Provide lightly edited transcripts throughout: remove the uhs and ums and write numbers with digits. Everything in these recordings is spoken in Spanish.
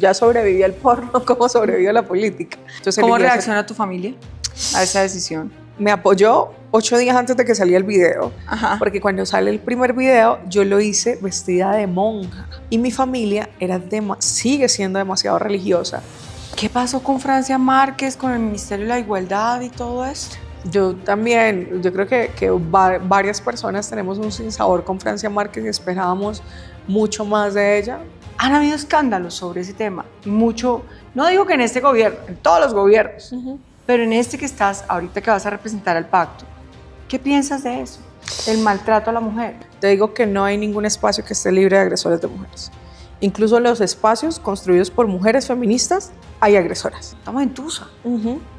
ya sobreviví al porno, ¿cómo sobreviví a la política? Entonces, ¿Cómo reacciona tu familia a esa decisión? Me apoyó 8 días antes de que saliera el video. Ajá. Porque cuando sale el primer video, yo lo hice vestida de monja. Y mi familia sigue siendo demasiado religiosa. ¿Qué pasó con Francia Márquez, con el Ministerio de la Igualdad y todo esto? Yo creo que varias personas tenemos un sinsabor con Francia Márquez y esperábamos mucho más de ella. Han habido escándalos sobre ese tema, mucho, no digo que en este gobierno, en todos los gobiernos, pero en este que estás, ahorita que vas a representar al pacto, ¿qué piensas de eso? El maltrato a la mujer. Te digo que no hay ningún espacio que esté libre de agresores de mujeres. Incluso en los espacios construidos por mujeres feministas hay agresoras. Estamos en Tusa.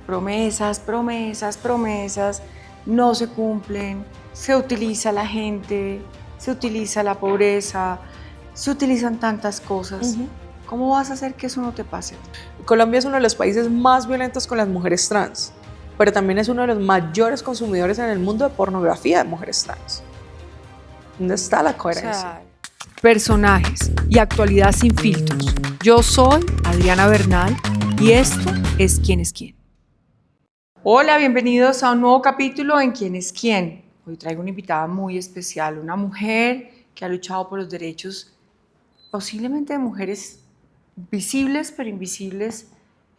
Promesas, promesas, promesas, no se cumplen, se utiliza la gente, se utiliza la pobreza, se utilizan tantas cosas. ¿Cómo vas a hacer que eso no te pase? Colombia es uno de los países más violentos con las mujeres trans, pero también es uno de los mayores consumidores en el mundo de pornografía de mujeres trans. ¿Dónde está la coherencia? Personajes y actualidad sin filtros. Yo soy Adriana Bernal y esto es ¿Quién es quién? Hola, bienvenidos a un nuevo capítulo en ¿Quién es quién? Hoy traigo una invitada muy especial, una mujer que ha luchado por los derechos posiblemente de mujeres visibles pero invisibles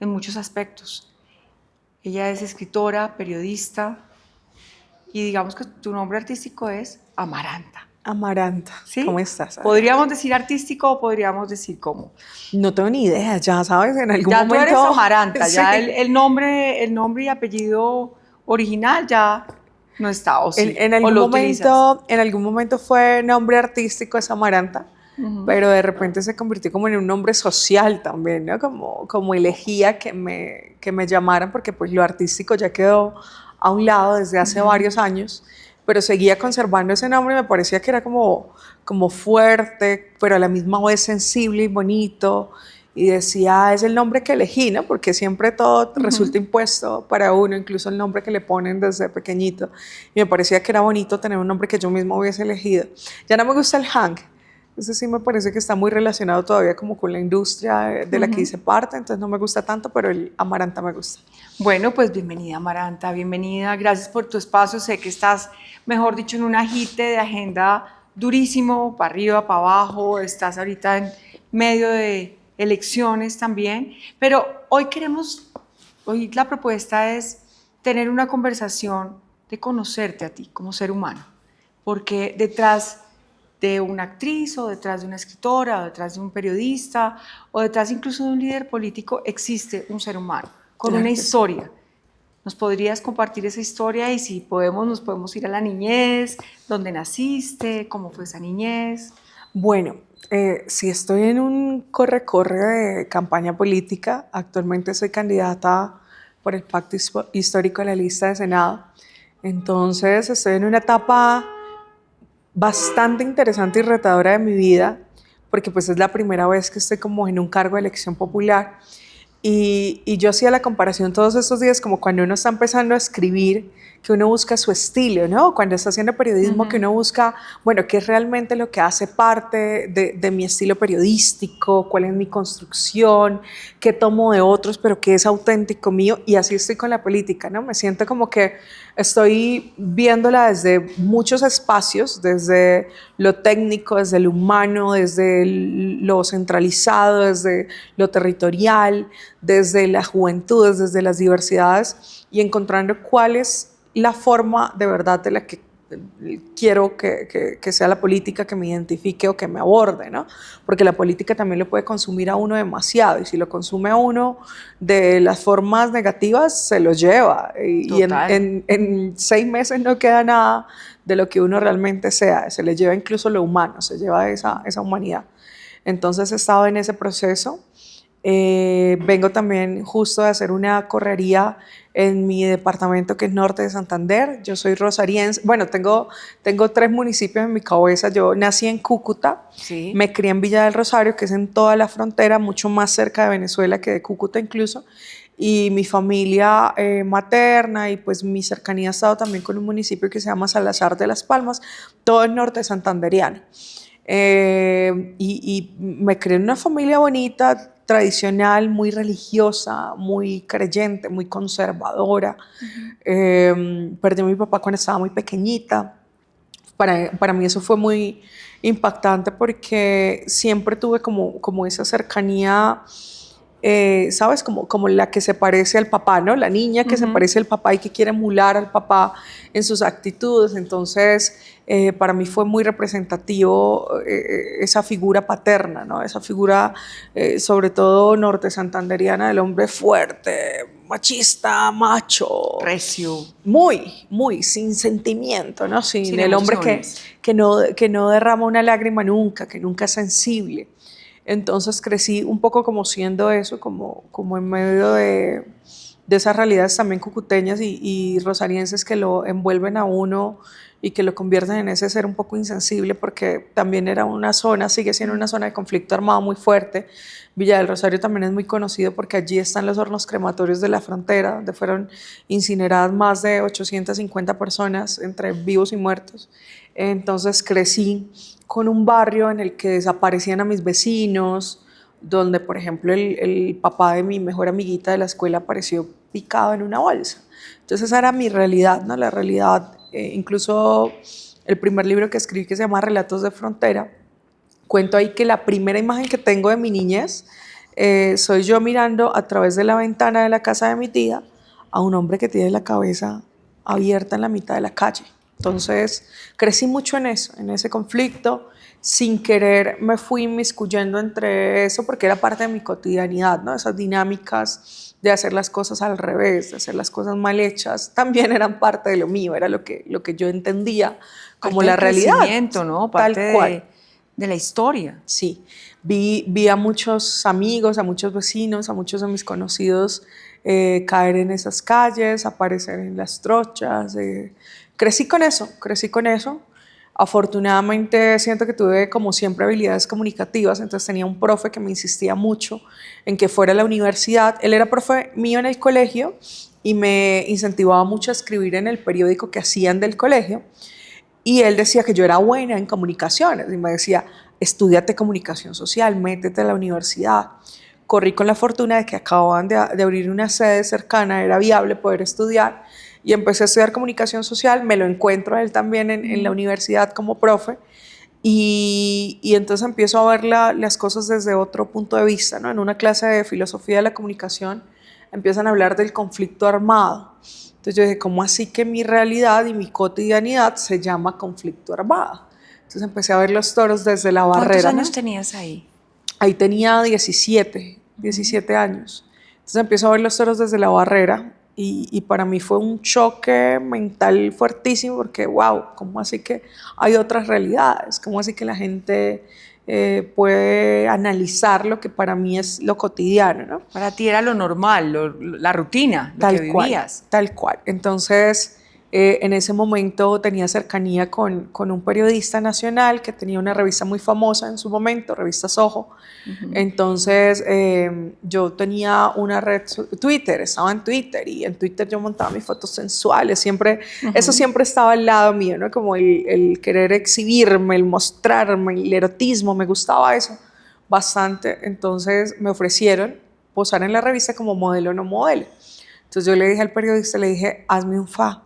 en muchos aspectos. Ella es escritora, periodista y digamos que tu nombre artístico es Amaranta. Amaranta, ¿Sí? ¿Cómo estás? ¿Podríamos decir artístico o podríamos decir cómo? No tengo ni idea, ya sabes, en algún ya momento... Ya tú eres Amaranta, sí. ya el nombre y apellido original ya no está, ¿o sí? En algún momento fue nombre artístico, es Amaranta, pero de repente se convirtió como en un nombre social también, ¿no? Como elegía que me llamaran, porque pues lo artístico ya quedó a un lado desde hace varios años, pero seguía conservando ese nombre y me parecía que era como fuerte, pero a la misma vez sensible y bonito. Y decía, es el nombre que elegí, ¿no? Porque siempre todo resulta impuesto para uno, incluso el nombre que le ponen desde pequeñito. Y me parecía que era bonito tener un nombre que yo mismo hubiese elegido. Ya no me gusta el Hank. Ese sí me parece que está muy relacionado todavía como con la industria de la que hice parte, entonces no me gusta tanto, pero el Amaranta me gusta. Bueno, pues bienvenida Amaranta, bienvenida, gracias por tu espacio. Sé que estás, mejor dicho, en un agite de agenda durísimo, para arriba, para abajo, estás ahorita en medio de elecciones también, pero hoy la propuesta es tener una conversación de conocerte a ti como ser humano, porque detrás de una actriz o detrás de una escritora o detrás de un periodista o detrás incluso de un líder político existe un ser humano con una historia. ¿Nos podrías compartir esa historia? Y si podemos, nos podemos ir a la niñez, dónde naciste, cómo fue esa niñez. Bueno, si estoy en un corre-corre de campaña política, actualmente soy candidata por el Pacto Histórico de la lista de Senado, entonces estoy en una etapa bastante interesante y retadora de mi vida, porque pues es la primera vez que estoy como en un cargo de elección popular. Y yo hacía la comparación todos estos días como cuando uno está empezando a escribir, que uno busca su estilo, ¿no? Cuando está haciendo periodismo, que uno busca, bueno, qué es realmente lo que hace parte de mi estilo periodístico, cuál es mi construcción, qué tomo de otros, pero qué es auténtico mío. Y así estoy con la política, ¿no? Me siento como que estoy viéndola desde muchos espacios, desde lo técnico, desde lo humano, desde lo centralizado, desde lo territorial, desde las juventudes, desde las diversidades, y encontrando cuál es la forma de verdad de la que quiero que sea la política, que me identifique o que me aborde, ¿no? Porque la política también lo puede consumir a uno demasiado, y si lo consume a uno de las formas negativas, se lo lleva, y en 6 meses no queda nada de lo que uno realmente sea, se le lleva incluso lo humano, se lleva esa humanidad. Entonces he estado en ese proceso. Vengo también justo de hacer una correría en mi departamento, que es Norte de Santander. Yo soy rosariense. Bueno, tengo 3 municipios en mi cabeza. Yo nací en Cúcuta, sí. Me crié en Villa del Rosario, que es en toda la frontera, mucho más cerca de Venezuela que de Cúcuta incluso. Y mi familia materna y pues mi cercanía ha estado también con un municipio que se llama Salazar de las Palmas, todo el norte santanderiano. Y me crié en una familia bonita, tradicional, muy religiosa, muy creyente, muy conservadora. Perdí a mi papá cuando estaba muy pequeñita. Para mí eso fue muy impactante porque siempre tuve como esa cercanía, ¿sabes? Como la que se parece al papá, ¿no? La niña que se parece al papá y que quiere emular al papá en sus actitudes. Entonces, para mí fue muy representativo esa figura paterna, ¿no? Esa figura, sobre todo norte santanderiana, del hombre fuerte, machista, macho. Recio. Muy, sin sentimiento, ¿no? Sin el hombre emociones. que no derrama una lágrima nunca, que nunca es sensible. Entonces crecí un poco como siendo eso, como en medio de esas realidades también cucuteñas y rosarienses que lo envuelven a uno y que lo convierten en ese ser un poco insensible, porque también era una zona, sigue siendo una zona de conflicto armado muy fuerte. Villa del Rosario también es muy conocido porque allí están los hornos crematorios de la frontera, donde fueron incineradas más de 850 personas, entre vivos y muertos. Entonces crecí con un barrio en el que desaparecían a mis vecinos, donde, por ejemplo, el papá de mi mejor amiguita de la escuela apareció picado en una bolsa. Entonces esa era mi realidad, ¿no? La realidad, incluso el primer libro que escribí, que se llama Relatos de Frontera, cuento ahí que la primera imagen que tengo de mi niñez soy yo mirando a través de la ventana de la casa de mi tía a un hombre que tiene la cabeza abierta en la mitad de la calle. Entonces crecí mucho en eso, en ese conflicto. Sin querer me fui inmiscuyendo entre eso porque era parte de mi cotidianidad, ¿no? Esas dinámicas de hacer las cosas al revés, de hacer las cosas mal hechas, también eran parte de lo mío, era lo que yo entendía como Parte la del realidad. crecimiento, ¿no? Parte Tal cual. de la historia. Sí, vi a muchos amigos, a muchos vecinos, a muchos de mis conocidos caer en esas calles, aparecer en las trochas. Crecí con eso, crecí con eso. Afortunadamente siento que tuve como siempre habilidades comunicativas, entonces tenía un profe que me insistía mucho en que fuera a la universidad. Él era profe mío en el colegio y me incentivaba mucho a escribir en el periódico que hacían del colegio. Y él decía que yo era buena en comunicaciones y me decía, estudiate comunicación social, métete a la universidad. Corrí con la fortuna de que acababan de abrir una sede cercana, era viable poder estudiar y empecé a estudiar comunicación social, me lo encuentro a él también en la universidad como profe y entonces empiezo a ver las cosas desde otro punto de vista, ¿no? En una clase de filosofía de la comunicación empiezan a hablar del conflicto armado. Entonces yo dije, ¿cómo así que mi realidad y mi cotidianidad se llama conflicto armado? Entonces empecé a ver los toros desde la barrera. ¿Cuántos años ¿no? tenías ahí? Ahí tenía 17 años. Entonces empiezo a ver los toros desde la barrera y para mí fue un choque mental fuertísimo porque, wow, ¿cómo así que hay otras realidades? ¿Cómo así que la gente puede analizar lo que para mí es lo cotidiano, ¿no? Para ti era lo normal, la rutina, lo que vivías. Tal cual. Entonces, en ese momento tenía cercanía con un periodista nacional que tenía una revista muy famosa en su momento, revista Soho. Entonces, yo tenía una red, Twitter, estaba en Twitter y en Twitter yo montaba mis fotos sensuales, siempre, eso siempre estaba al lado mío, ¿no? Como el querer exhibirme, el mostrarme, el erotismo, me gustaba eso bastante. Entonces, me ofrecieron posar en la revista como modelo o no modelo. Entonces yo le dije al periodista, le dije, hazme un fa,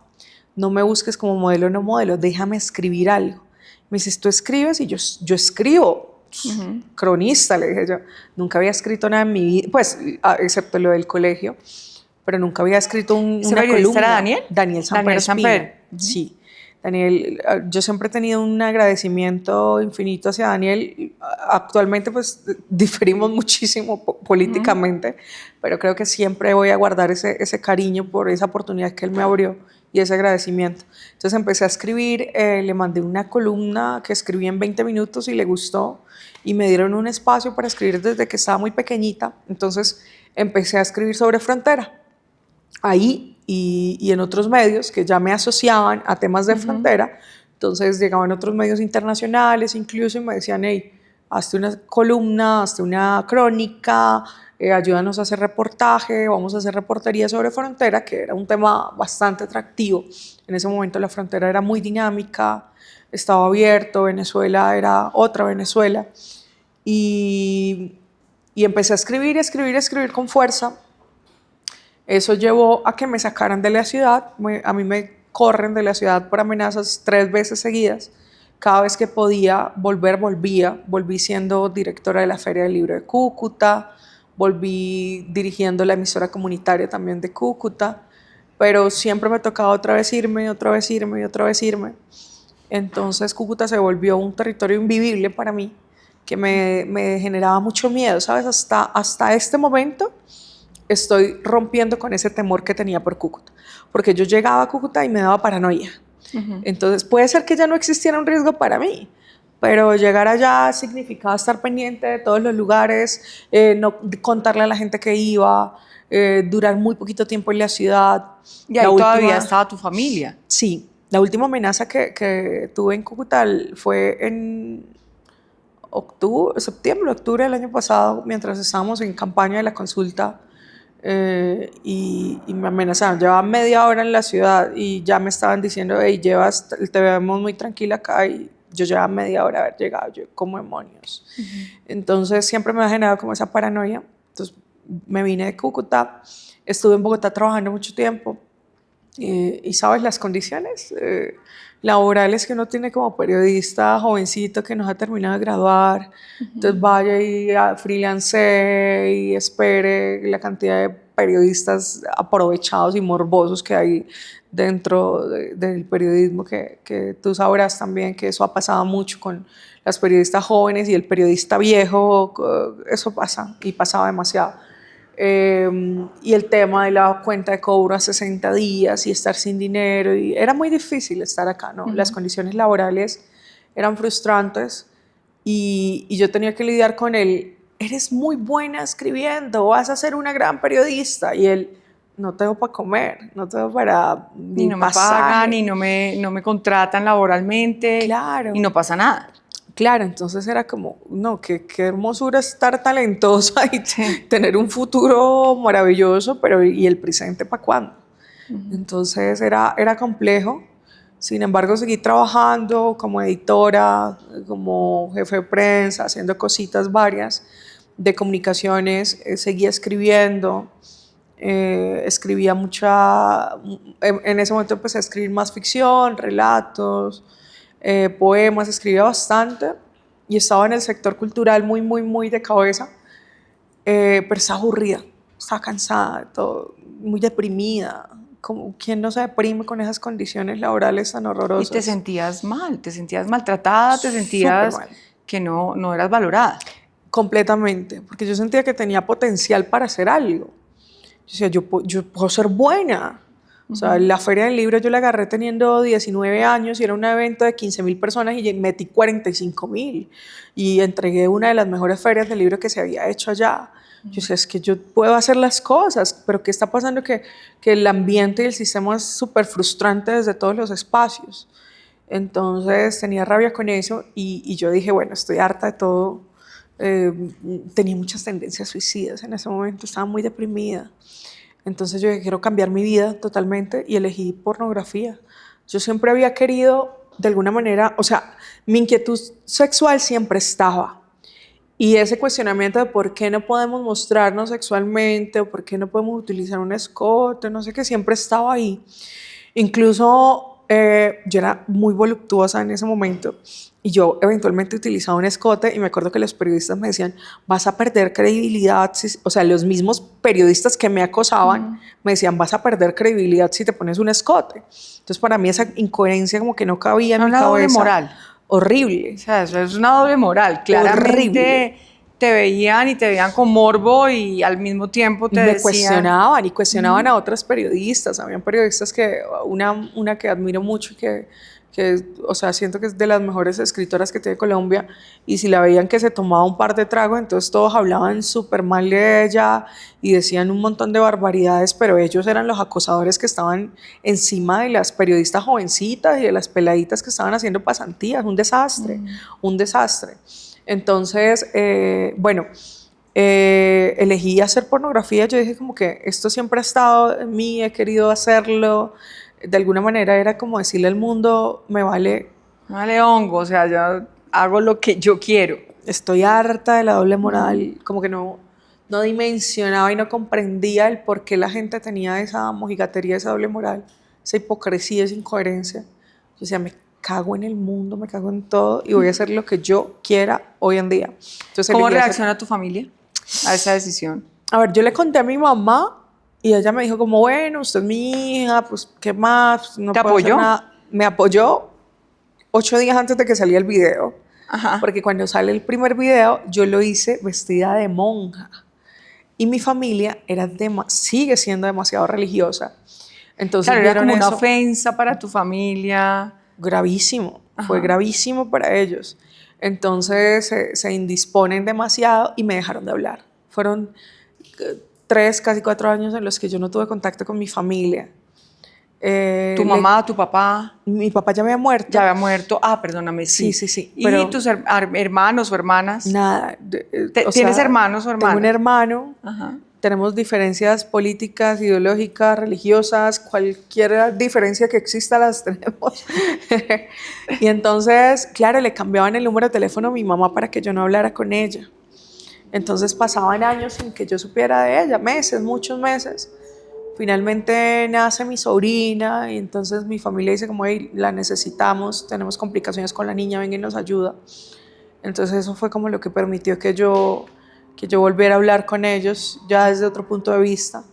no me busques como modelo o no modelo, déjame escribir algo. Me dice, ¿tú escribes? Y yo escribo, cronista, le dije yo. Nunca había escrito nada en mi vida, pues, excepto lo del colegio, pero nunca había escrito una columna. ¿Era Daniel? Daniel Samper Espina. Sí. Daniel, yo siempre he tenido un agradecimiento infinito hacia Daniel. Actualmente pues diferimos muchísimo políticamente, pero creo que siempre voy a guardar ese cariño por esa oportunidad que él me abrió y ese agradecimiento. Entonces empecé a escribir, le mandé una columna que escribí en 20 minutos y le gustó y me dieron un espacio para escribir desde que estaba muy pequeñita. Entonces empecé a escribir sobre frontera. Ahí y en otros medios que ya me asociaban a temas de frontera, entonces llegaban otros medios internacionales incluso y me decían, hey, hazte una columna, hazte una crónica, ayúdanos a hacer reportaje, vamos a hacer reportería sobre frontera, que era un tema bastante atractivo. En ese momento la frontera era muy dinámica, estaba abierto, Venezuela era otra Venezuela y Y empecé a escribir, escribir, escribir con fuerza. Eso llevó a que me sacaran de la ciudad. A mí me corren de la ciudad por amenazas 3 veces seguidas. Cada vez que podía volver, volvía. Volví siendo directora de la Feria del Libro de Cúcuta, volví dirigiendo la emisora comunitaria también de Cúcuta, pero siempre me tocaba otra vez irme, otra vez irme y otra vez irme. Entonces Cúcuta se volvió un territorio invivible para mí, que me generaba mucho miedo, ¿sabes? Hasta este momento estoy rompiendo con ese temor que tenía por Cúcuta, porque yo llegaba a Cúcuta y me daba paranoia. Entonces puede ser que ya no existiera un riesgo para mí, pero llegar allá significaba estar pendiente de todos los lugares, no contarle a la gente que iba, durar muy poquito tiempo en la ciudad. Y ahí todavía estaba tu familia. Sí, la última amenaza que tuve en Cúcuta fue en septiembre, octubre del año pasado, mientras estábamos en campaña de la consulta. Y me amenazaron. Llevaba media hora en la ciudad y ya me estaban diciendo, hey, te vemos muy tranquila acá, y yo llevaba media hora de haber llegado, yo como demonios. Entonces siempre me ha generado como esa paranoia. Entonces me vine de Cúcuta, estuve en Bogotá trabajando mucho tiempo, y sabes, las condiciones laborales que uno tiene como periodista jovencito que no ha terminado de graduar. Entonces vaya y freelance y espere la cantidad de periodistas aprovechados y morbosos que hay dentro del periodismo, que tú sabrás también que eso ha pasado mucho con las periodistas jóvenes y el periodista viejo. Eso pasa y pasaba demasiado. Y el tema de la cuenta de cobro a 60 días y estar sin dinero, y era muy difícil estar acá, ¿no? Las condiciones laborales eran frustrantes, y yo tenía que lidiar con él. Eres muy buena escribiendo, vas a ser una gran periodista, y él, no tengo para comer, no tengo para ni no pasaje, me pagan, y no me contratan laboralmente. Claro. Y no pasa nada. Claro, entonces era como, no, qué hermosura estar talentosa y tener un futuro maravilloso, pero ¿y el presente para cuándo? Entonces era complejo. Sin embargo, seguí trabajando como editora, como jefe de prensa, haciendo cositas varias de comunicaciones. Seguía escribiendo, escribía en ese momento empecé a escribir más ficción, relatos, poemas, escribía bastante, y estaba en el sector cultural muy, muy, muy de cabeza, pero estaba aburrida, estaba cansada de todo, muy deprimida. Como, ¿quién no se deprime con esas condiciones laborales tan horrorosas? Y te sentías maltratada, te sentías que no eras valorada. Completamente, porque yo sentía que tenía potencial para hacer algo. Yo decía, yo puedo ser buena. O sea, la Feria del Libro yo la agarré teniendo 19 años y era un evento de 15.000 personas y metí 45.000. Y entregué una de las mejores ferias del libro que se había hecho allá. Yo decía, es que yo puedo hacer las cosas, pero ¿qué está pasando? Que el ambiente y el sistema es súper frustrante desde todos los espacios. Entonces tenía rabia con eso, y yo dije, bueno, estoy harta de todo. Tenía muchas tendencias suicidas en ese momento, estaba muy deprimida. Entonces yo dije, quiero cambiar mi vida totalmente, y elegí pornografía. Yo siempre había querido, de alguna manera, o sea, mi inquietud sexual siempre estaba. Y ese cuestionamiento de por qué no podemos mostrarnos sexualmente, o por qué no podemos utilizar un escote, no sé qué, siempre estaba ahí. Incluso yo era muy voluptuosa en ese momento, y yo eventualmente utilizaba un escote, y me acuerdo que los periodistas me decían, vas a perder credibilidad, o sea, los mismos periodistas que me acosaban me decían, vas a perder credibilidad si te pones un escote. Entonces para mí esa incoherencia como que no cabía en mi cabeza. Una doble moral. Horrible. O sea, eso es una doble moral. Claramente horrible. Te veían con morbo, y al mismo tiempo te decían... cuestionaban, y cuestionaban a otras periodistas. Habían periodistas una que admiro mucho, que, o sea, siento que es de las mejores escritoras que tiene Colombia, y si la veían que se tomaba un par de tragos, entonces todos hablaban súper mal de ella y decían un montón de barbaridades, pero ellos eran los acosadores que estaban encima de las periodistas jovencitas y de las peladitas que estaban haciendo pasantías. Un desastre, un desastre. Entonces, elegí hacer pornografía. Yo dije como que esto siempre ha estado en mí, he querido hacerlo. De alguna manera era como decirle al mundo, me vale hongo, o sea, yo hago lo que yo quiero. Estoy harta de la doble moral, como que no no dimensionaba y no comprendía el por qué la gente tenía esa mojigatería, esa doble moral, esa hipocresía, esa incoherencia. Yo decía, me cago en el mundo, me cago en todo y voy a hacer lo que yo quiera hoy en día. Entonces ¿Cómo elegí hacer... reacciona tu familia a esa decisión? A ver, yo le conté a mi mamá y ella me dijo como, bueno, usted es mi hija, pues, ¿qué más? No ¿Te puedo hacer apoyó? nada. Me apoyó 8 días antes de que saliera el video. Ajá. Porque cuando sale el primer video, yo lo hice vestida de monja. Y mi familia sigue siendo demasiado religiosa. Entonces Claro, era vieron como una eso ofensa para tu familia. gravísimo. Fue Ajá. gravísimo para ellos. Entonces se indisponen demasiado y me dejaron de hablar. Fueron 3, casi 4 años en los que yo no tuve contacto con mi familia. Tu mamá, tu papá Mi papá ya había muerto. ya había muerto. Ah, perdóname, sí. Sí. ¿Y Pero tus hermanos o hermanas? nada. ¿Tienes hermanos o hermanas? Tengo un hermano. Ajá. Tenemos diferencias políticas, ideológicas, religiosas, cualquier diferencia que exista las tenemos. Y entonces, claro, le cambiaban el número de teléfono a mi mamá para que yo no hablara con ella. Entonces pasaban años sin que yo supiera de ella, meses, muchos meses. Finalmente nace mi sobrina y entonces mi familia dice como, hey, la necesitamos, tenemos complicaciones con la niña, venga y nos ayuda. Entonces eso fue como lo que permitió que yo volviera a hablar con ellos ya desde otro punto de vista.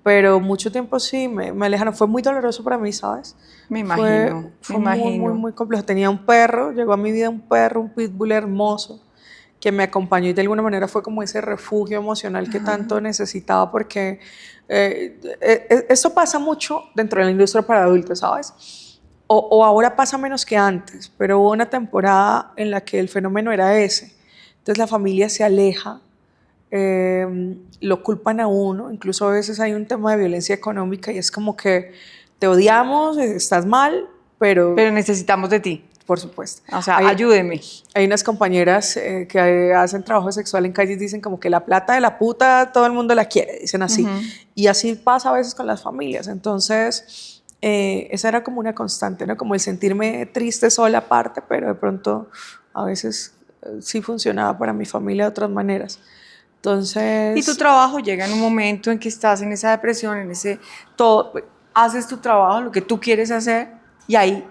Pero mucho tiempo sí, me alejaron. Fue muy doloroso para mí, ¿sabes? Me imagino, Fue me muy, muy, imagino. muy complejo. Tenía un perro, llegó a mi vida un perro, un pitbull hermoso, que me acompañó y de alguna manera fue como ese refugio emocional que tanto necesitaba porque esto pasa mucho dentro de la industria para adultos, ¿sabes? O ahora pasa menos que antes, pero hubo una temporada en la que el fenómeno era ese. Entonces la familia se aleja, lo culpan a uno, incluso a veces hay un tema de violencia económica y es como que te odiamos, estás mal, pero Pero necesitamos de ti. por supuesto. O sea, Hay, ayúdeme. hay unas compañeras que hacen trabajo sexual en calles, dicen como que la plata de la puta todo el mundo la quiere, dicen así. Y así pasa a veces con las familias. Entonces, esa era como una constante, ¿no? Como el sentirme triste sola aparte, pero de pronto a veces sí funcionaba para mi familia de otras maneras. Entonces... Y tu trabajo llega en un momento en que estás en esa depresión, en ese todo, haces tu trabajo, lo que tú quieres hacer, y ahí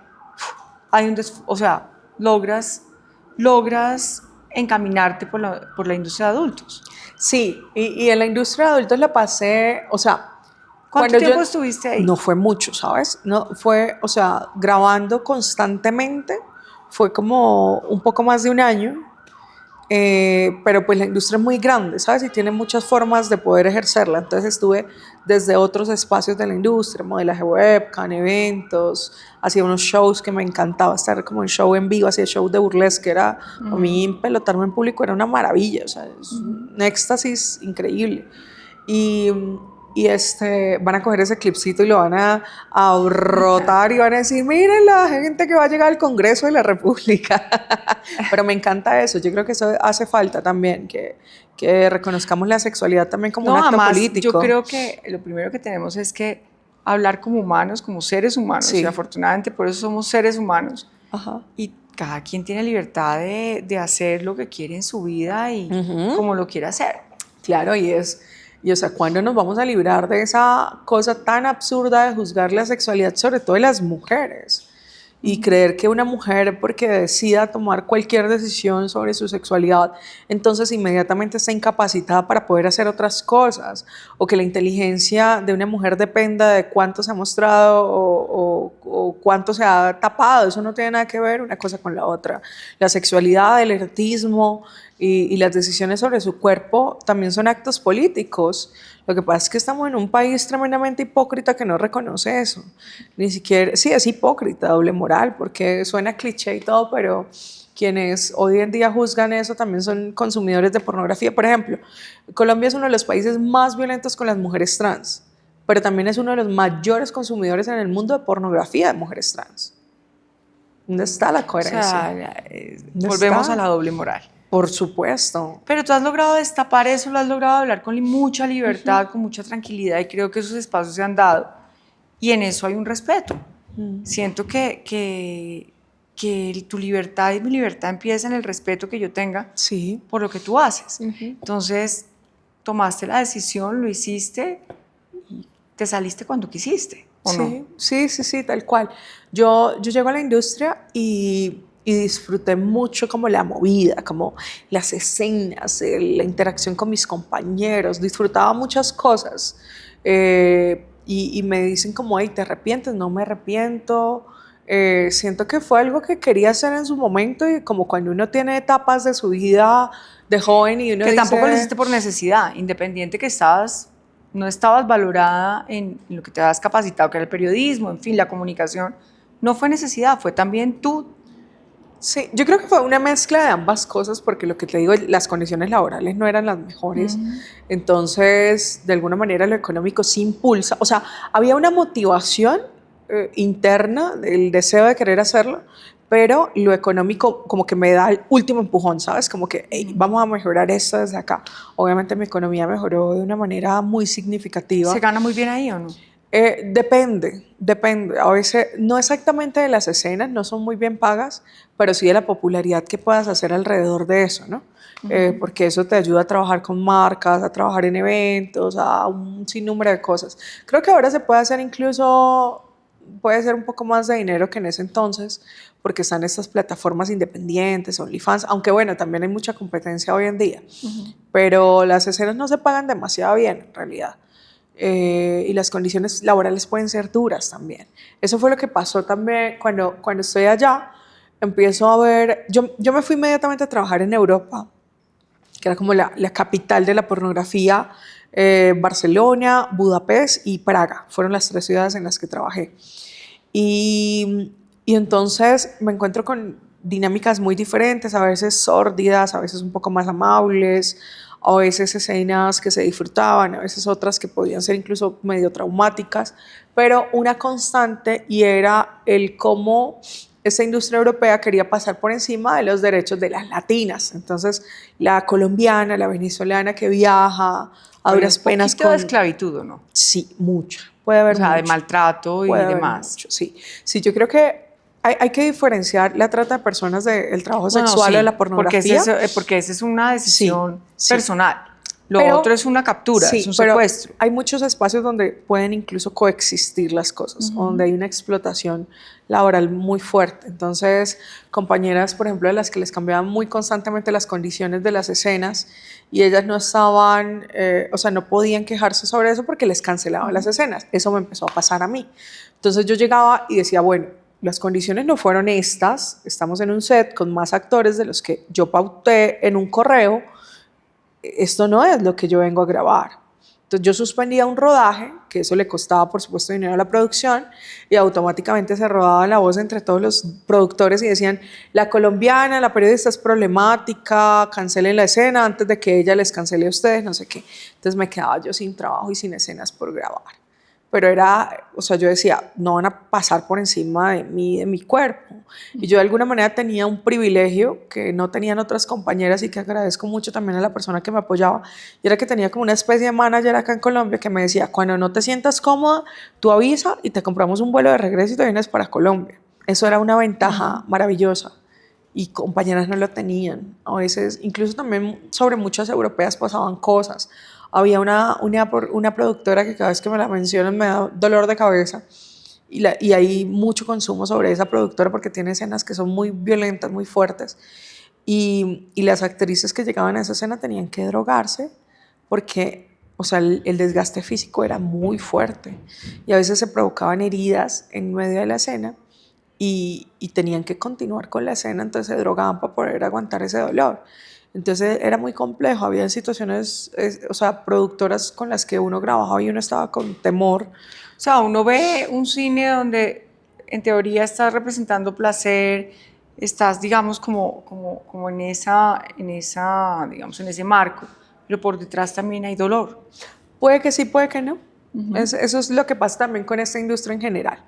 hay o sea, logras encaminarte por la industria de adultos. Sí, y en la industria de adultos la pasé, o sea, ¿Cuánto tiempo estuviste ahí? No fue mucho, ¿sabes? No fue, o sea, grabando constantemente, fue como un poco más de un año, pero pues la industria es muy grande, ¿sabes? Y tiene muchas formas de poder ejercerla. Entonces estuve desde otros espacios de la industria, modelaje webcam, eventos, hacía unos shows que me encantaba estar como en show en vivo, hacía show de burlesque, era, a mí pelotarme en público era una maravilla, o sea, es un éxtasis increíble. Y, van a coger ese clipcito y lo van a rotar y van a decir, miren la gente que va a llegar al Congreso de la República. Pero me encanta eso, yo creo que eso hace falta también, que reconozcamos la sexualidad también como un acto además, político. yo creo que lo primero que tenemos es que hablar como humanos, como seres humanos, Sí. y afortunadamente por eso somos seres humanos. Ajá. Y cada quien tiene libertad de hacer lo que quiere en su vida y como lo quiere hacer. Claro, y o sea, ¿cuándo nos vamos a librar de esa cosa tan absurda de juzgar la sexualidad, sobre todo de las mujeres? Y creer que una mujer, porque decida tomar cualquier decisión sobre su sexualidad, entonces inmediatamente está incapacitada para poder hacer otras cosas, o que la inteligencia de una mujer dependa de cuánto se ha mostrado o cuánto se ha tapado. Eso no tiene nada que ver una cosa con la otra. La sexualidad, el erotismo y las decisiones sobre su cuerpo también son actos políticos. Lo que pasa es que estamos en un país tremendamente hipócrita que no reconoce eso. Ni siquiera, sí, es hipócrita, doble moral, porque suena cliché y todo, pero quienes hoy en día juzgan eso también son consumidores de pornografía. Por ejemplo, Colombia es uno de los países más violentos con las mujeres trans, pero también es uno de los mayores consumidores en el mundo de pornografía de mujeres trans. ¿Dónde está la coherencia? O sea, volvemos a la doble moral. Por supuesto. Pero tú has logrado destapar eso, lo has logrado hablar con mucha libertad, con mucha tranquilidad, y creo que esos espacios se han dado. Y en eso hay un respeto. Siento que tu libertad y mi libertad empieza en el respeto que yo tenga Sí. por lo que tú haces. Entonces, tomaste la decisión, lo hiciste y te saliste cuando quisiste, ¿o no? Sí, tal cual. Yo llego a la industria y disfruté mucho como la movida, como las escenas, la interacción con mis compañeros, disfrutaba muchas cosas. Y me dicen como, hey, ¿te arrepientes? No me arrepiento. Siento que fue algo que quería hacer en su momento y como cuando uno tiene etapas de su vida de joven y uno Que tampoco lo dice, hiciste por necesidad, independiente que no estabas valorada en lo que te habías capacitado, que era el periodismo, en fin, la comunicación. No fue necesidad, fue también tú. sí, yo creo que fue una mezcla de ambas cosas porque lo que te digo, las condiciones laborales no eran las mejores. Entonces, de alguna manera lo económico sí impulsa, o sea, había una motivación interna, el deseo de querer hacerlo, pero lo económico como que me da el último empujón, ¿sabes? Como que hey, vamos a mejorar esto desde acá. Obviamente mi economía mejoró de una manera muy ¿Se significativa. gana muy bien ahí o no? Depende. A veces, no exactamente de las escenas, no son muy bien pagas, pero sí de la popularidad que puedas hacer alrededor de eso, ¿no? Porque eso te ayuda a trabajar con marcas, a trabajar en eventos, a un sinnúmero de cosas. Creo que ahora se puede hacer incluso, puede ser un poco más de dinero que en ese entonces, porque están estas plataformas independientes, OnlyFans, aunque bueno, también hay mucha competencia hoy en día, pero las escenas no se pagan demasiado bien en realidad. Y las condiciones laborales pueden ser duras también. Eso fue lo que pasó también cuando estoy allá. Empiezo a ver, yo me fui inmediatamente a trabajar en Europa, que era como la capital de la pornografía. Barcelona, Budapest y Praga fueron las tres ciudades en las que trabajé. Y entonces me encuentro con dinámicas muy diferentes, a veces sórdidas, a veces un poco más amables, a veces escenas que se disfrutaban, a veces otras que podían ser incluso medio traumáticas, pero una constante y era el cómo esa industria europea quería pasar por encima de los derechos de las latinas. Entonces, la colombiana, la venezolana que viaja a Había duras un penas poquito de con... esclavitud, ¿o no? Sí, mucha. Puede O haber sea, de mucho. maltrato Puede y haber demás. mucho, sí. Sí, yo creo que hay que diferenciar la trata de personas del trabajo No, no, sexual o de la sí, pornografía. porque esa es una Sí, decisión sí. personal. Lo otro Pero es una captura, es sí, un pero secuestro. hay muchos espacios donde pueden incluso coexistir las cosas, donde hay una explotación laboral muy fuerte. Entonces, compañeras, por ejemplo, de las que les cambiaban muy constantemente las condiciones de las escenas y ellas no estaban, o sea, no podían quejarse sobre eso porque les cancelaban las escenas. Eso me empezó a pasar a mí. Entonces yo llegaba y decía, bueno, las condiciones no fueron estas, estamos en un set con más actores de los que yo pauté en un correo, esto no es lo que yo vengo a grabar. Entonces yo suspendía un rodaje, que eso le costaba por supuesto dinero a la producción, y automáticamente se rodaba la voz entre todos los productores y decían, la colombiana, la periodista es problemática, cancelen la escena antes de que ella les cancele a ustedes, no sé qué. Entonces me quedaba yo sin trabajo y sin escenas por grabar. Pero era, o sea, yo decía, no van a pasar por encima de mi cuerpo. Y yo de alguna manera tenía un privilegio que no tenían otras compañeras y que agradezco mucho también a la persona que me apoyaba. Y era que tenía como una especie de manager acá en Colombia que me decía, cuando no te sientas cómoda, tú avisa y te compramos un vuelo de regreso y te vienes para Colombia. Eso era una ventaja maravillosa. Y compañeras no lo tenían. A veces, incluso también sobre muchas europeas pasaban cosas. Había una productora que cada vez que me la mencionan me da dolor de cabeza y hay mucho consumo sobre esa productora porque tiene escenas que son muy violentas, muy fuertes y las actrices que llegaban a esa escena tenían que drogarse porque, o sea, el desgaste físico era muy fuerte y a veces se provocaban heridas en medio de la escena y tenían que continuar con la escena, entonces se drogaban para poder aguantar ese dolor. Entonces era muy complejo, había situaciones, o sea, productoras con las que uno grababa y uno estaba con temor. O sea, uno ve un cine donde en teoría estás representando placer, estás, digamos, como digamos, en ese marco, pero por detrás también hay dolor. Puede que sí, puede que no. Eso es lo que pasa también con esta industria en general.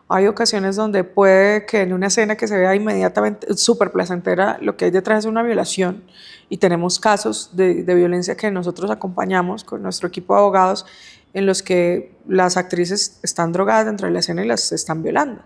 Hay ocasiones donde puede que en una escena que se vea inmediatamente súper placentera, lo que hay detrás es una violación y tenemos casos de violencia que nosotros acompañamos con nuestro equipo de abogados en los que las actrices están drogadas dentro de la escena y las están violando.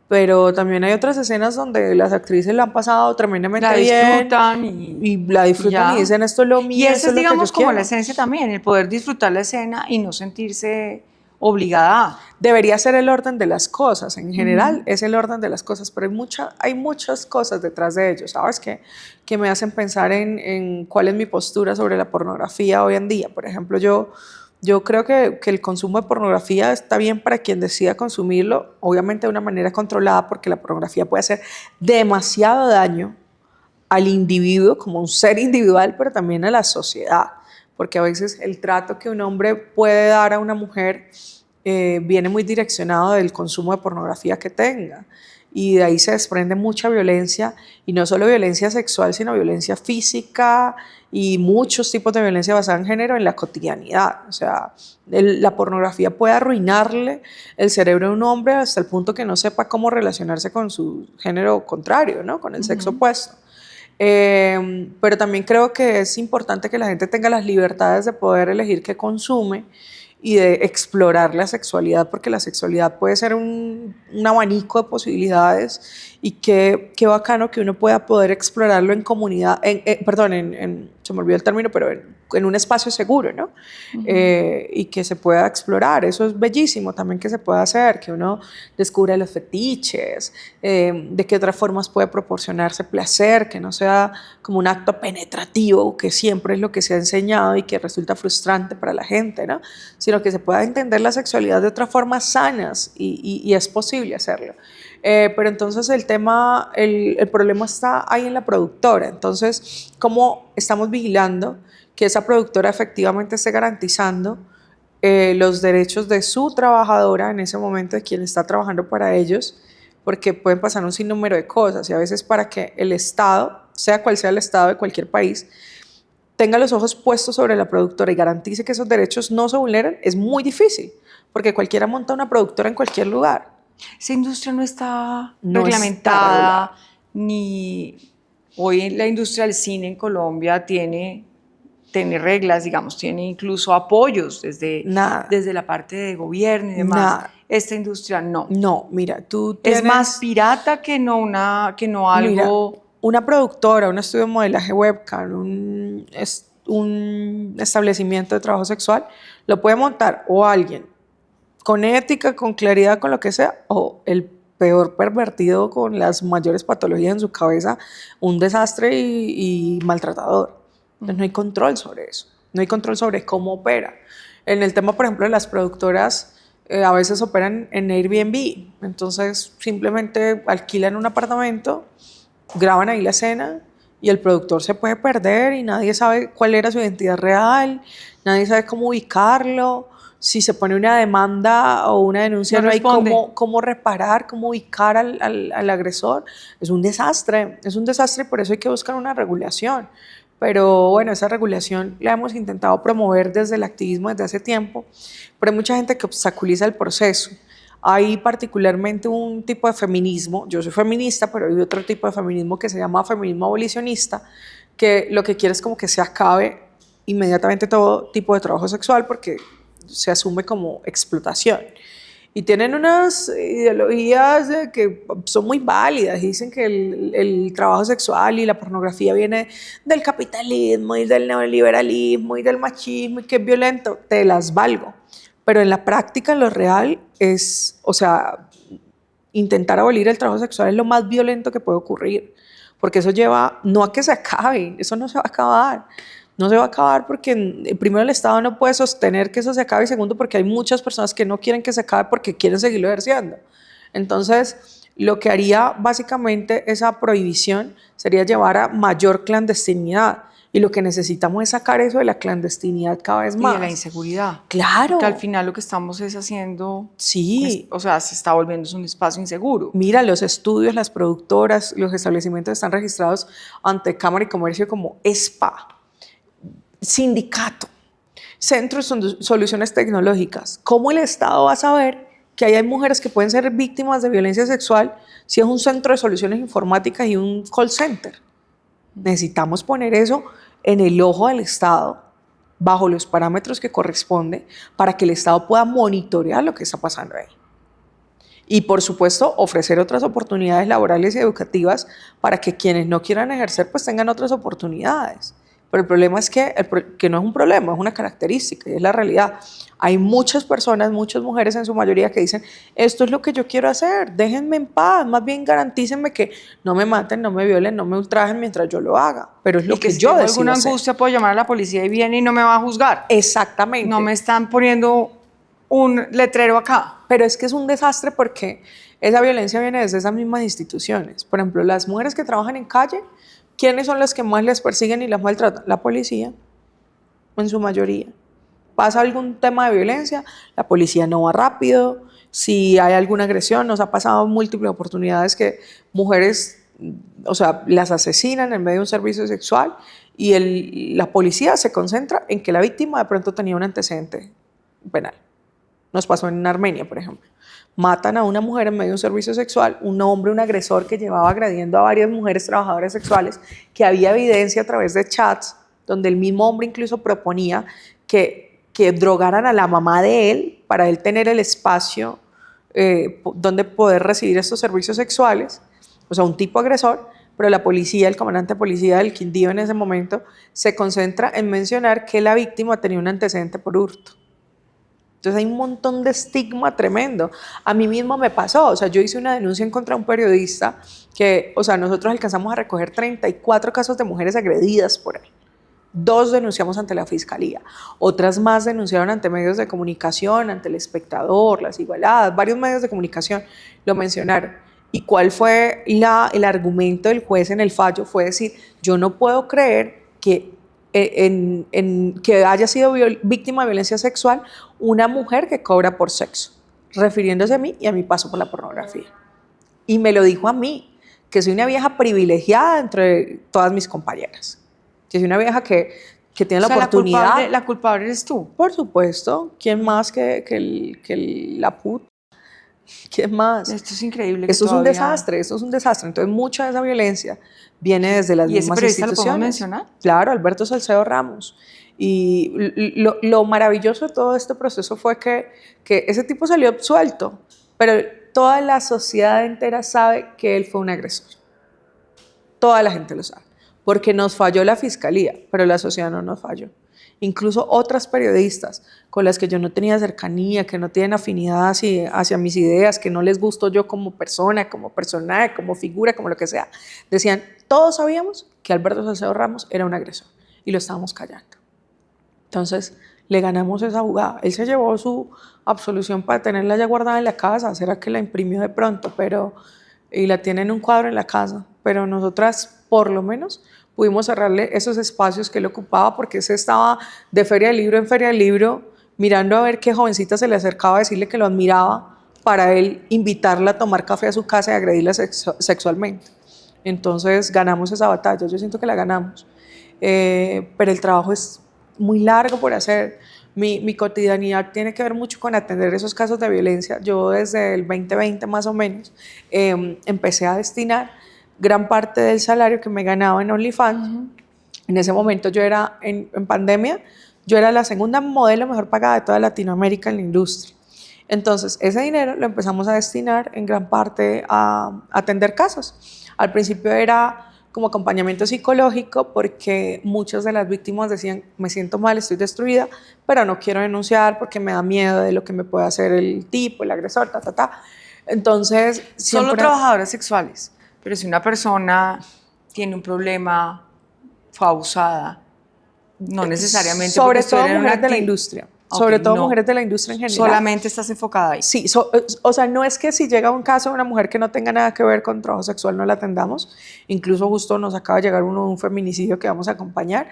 pero también hay otras escenas donde las actrices la han pasado tremendamente La bien disfrutan y la disfrutan y ya. dicen esto es lo Y mío, esa esto es, es lo que yo digamos, como la quiero. esencia también, el poder disfrutar la escena y no sentirse obligada a. Debería ser el orden de las cosas, en general es el orden de las cosas, pero hay muchas cosas detrás de ello, ¿sabes? Que me hacen pensar en cuál es mi postura sobre la pornografía hoy en día. Por ejemplo, yo creo que el consumo de pornografía está bien para quien decida consumirlo, obviamente de una manera controlada, porque la pornografía puede hacer demasiado daño al individuo como un ser individual, pero también a la sociedad, porque a veces el trato que un hombre puede dar a una mujer viene muy direccionado del consumo de pornografía que tenga. Y de ahí se desprende mucha violencia, y no solo violencia sexual, sino violencia física y muchos tipos de violencia basada en género en la cotidianidad. O sea, la pornografía puede arruinarle el cerebro a un hombre hasta el punto que no sepa cómo relacionarse con su género contrario, ¿no? Con el sexo opuesto. Pero también creo que es importante que la gente tenga las libertades de poder elegir qué consume y de explorar la sexualidad, porque la sexualidad puede ser un abanico de posibilidades, y qué bacano que uno pueda poder explorarlo en comunidad, perdón, se me olvidó el término, pero en un espacio seguro, ¿no? Y que se pueda explorar, eso es bellísimo también que se pueda hacer, que uno descubra los fetiches, de qué otras formas puede proporcionarse placer, que no sea como un acto penetrativo, que siempre es lo que se ha enseñado y que resulta frustrante para la gente, ¿no? Sino que se pueda entender la sexualidad de otras formas sanas, y es posible hacerlo. Pero entonces el problema está ahí en la productora. Entonces, ¿cómo estamos vigilando que esa productora efectivamente esté garantizando los derechos de su trabajadora en ese momento, de quien está trabajando para ellos? Porque pueden pasar un sinnúmero de cosas, y a veces para que el Estado, sea cual sea el Estado de cualquier país, tenga los ojos puestos sobre la productora y garantice que esos derechos no se vulneren, es muy difícil, porque cualquiera monta una productora en cualquier lugar. Esa industria no está No está reglamentada, regulada. ni hoy la industria del cine en Colombia tiene reglas, digamos, tiene incluso apoyos Nada, desde la parte de gobierno y demás. nada. Esta industria no. No, mira, tú Es más tienes, pirata que no mira, algo. una productora, un estudio de modelaje webcam, un establecimiento de trabajo sexual, lo puede montar o alguien con ética, con claridad, con lo que sea, o el peor pervertido con las mayores patologías en su cabeza, un desastre y maltratador. Entonces no hay control sobre eso, no hay control sobre cómo opera. En el tema, por ejemplo, de las productoras, a veces operan en Airbnb, entonces simplemente alquilan un apartamento, graban ahí la escena, y el productor se puede perder y nadie sabe cuál era su identidad real, nadie sabe cómo ubicarlo. Si se pone una demanda o una denuncia, No no hay responde. cómo reparar, cómo ubicar al agresor. Es un desastre, y por eso hay que buscar una regulación. Pero bueno, esa regulación la hemos intentado promover desde el activismo desde hace tiempo, pero hay mucha gente que obstaculiza el proceso. Hay particularmente un tipo de feminismo, yo soy feminista, pero hay otro tipo de feminismo que se llama feminismo abolicionista, que lo que quiere es como que se acabe inmediatamente todo tipo de trabajo sexual, porque se asume como explotación. Y tienen unas ideologías que son muy válidas. Dicen que el trabajo sexual y la pornografía viene del capitalismo y del neoliberalismo y del machismo y que es violento. Te las valgo. Pero en la práctica, en lo real, o sea, intentar abolir el trabajo sexual es lo más violento que puede ocurrir. Porque eso lleva, no a que se acabe, eso no se va a acabar. No se va a acabar porque primero el Estado no puede sostener que eso se acabe, y segundo porque hay muchas personas que no quieren que se acabe porque quieren seguirlo ejerciendo. Entonces, lo que haría básicamente esa prohibición sería llevar a mayor clandestinidad, y lo que necesitamos es sacar eso de la clandestinidad cada vez Y de la más. inseguridad. Porque al Claro, final lo que estamos es haciendo, sí. o sea, se está volviendo un espacio inseguro. Mira, los estudios, las productoras, los establecimientos están registrados ante Cámara y Comercio como ESPA, sindicato, Centro de Soluciones Tecnológicas. ¿Cómo el Estado va a saber que hay mujeres que pueden ser víctimas de violencia sexual si es un centro de soluciones informáticas y un call center? Necesitamos poner eso en el ojo del Estado, bajo los parámetros que corresponde, para que el Estado pueda monitorear lo que está pasando ahí. Y por supuesto, ofrecer otras oportunidades laborales y educativas para que quienes no quieran ejercer pues tengan otras oportunidades. Pero el problema es que no es un problema, es una característica y es la realidad. Hay muchas personas, muchas mujeres en su mayoría que dicen, esto es lo que yo quiero hacer, déjenme en paz, más bien garantícenme que no me maten, no me violen, no me ultrajen mientras yo lo haga. Pero es lo Y que que si yo tengo decido alguna hacer. angustia puedo llamar a la policía y viene y no me va a juzgar. Exactamente. No me están poniendo un letrero acá. Pero es que es un desastre porque esa violencia viene desde esas mismas instituciones. Por ejemplo, las mujeres que trabajan en calle, ¿quiénes son las que más les persiguen y las maltratan? La policía, en su mayoría. Pasa algún tema de violencia, la policía no va rápido. Si hay alguna agresión, nos ha pasado múltiples oportunidades que mujeres, o sea, las asesinan en medio de un servicio sexual y la policía se concentra en que la víctima de pronto tenía un antecedente penal. Nos pasó en Armenia, por ejemplo. Matan a una mujer en medio de un servicio sexual, un hombre, un agresor que llevaba agrediendo a varias mujeres trabajadoras sexuales, que había evidencia a través de chats, donde el mismo hombre incluso proponía que drogaran a la mamá de él para él tener el espacio donde poder recibir estos servicios sexuales, o sea, un tipo agresor, pero la policía, el comandante de policía del Quindío en ese momento, se concentra en mencionar que la víctima tenía un antecedente por hurto. Entonces hay un montón de estigma tremendo. A mí mismo me pasó, o sea, yo hice una denuncia en contra de un periodista que, o sea, nosotros alcanzamos a recoger 34 casos de mujeres agredidas por él. 2 denunciamos ante la fiscalía, otras más denunciaron ante medios de comunicación, ante El Espectador, Las Igualadas, varios medios de comunicación lo mencionaron. ¿Y cuál fue el argumento del juez en el fallo? Fue decir, yo no puedo creer que que haya sido víctima de violencia sexual una mujer que cobra por sexo, refiriéndose a mí y a mi paso por la pornografía. Y me lo dijo a mí, que soy una vieja privilegiada entre todas mis compañeras, que soy una vieja que tiene la oportunidad. La culpable eres tú. Por supuesto, ¿quién más que la puta? ¿Quién más? Esto es increíble. Esto es un desastre, esto es un desastre. Entonces, mucha de esa violencia viene desde las mismas instituciones. ¿Y ese periodista lo podemos mencionar? Claro, Alberto Salcedo Ramos. Y lo maravilloso de todo este proceso fue que ese tipo salió absuelto, pero toda la sociedad entera sabe que él fue un agresor. Toda la gente lo sabe, porque nos falló la fiscalía, pero la sociedad no nos falló. Incluso otras periodistas con las que yo no tenía cercanía, que no tienen afinidad hacia mis ideas, que no les gusto yo como persona, como personaje, como figura, como lo que sea, decían, todos sabíamos que Alberto Salcedo Ramos era un agresor y lo estábamos callando. Entonces le ganamos esa jugada. Él se llevó su absolución para tenerla ya guardada en la casa, será que la imprimió de pronto, y la tiene en un cuadro en la casa, pero nosotras por lo menos pudimos cerrarle esos espacios que él ocupaba porque ese estaba de feria del libro en feria del libro mirando a ver qué jovencita se le acercaba a decirle que lo admiraba para él invitarla a tomar café a su casa y agredirla sexualmente. Entonces ganamos esa batalla, yo siento que la ganamos, pero el trabajo es muy largo por hacer. Mi cotidianidad tiene que ver mucho con atender esos casos de violencia. Yo desde el 2020 más o menos empecé a destinar gran parte del salario que me ganaba en OnlyFans. En ese momento yo era, en pandemia, yo era la segunda modelo mejor pagada de toda Latinoamérica en la industria. Entonces, ese dinero lo empezamos a destinar en gran parte a atender casos. Al principio era como acompañamiento psicológico porque muchas de las víctimas decían, me siento mal, estoy destruida, pero no quiero denunciar porque me da miedo de lo que me puede hacer el tipo, el agresor, Entonces, siempre... Solo trabajadoras sexuales, pero si una persona tiene un problema, fue abusada, no necesariamente... Sobre todo mujeres de la industria. Sobre todo mujeres de la industria en general. ¿Solamente estás enfocada ahí? Sí, o sea, no es que si llega un caso de una mujer que no tenga nada que ver con trabajo sexual no la atendamos. Incluso justo nos acaba de llegar un feminicidio que vamos a acompañar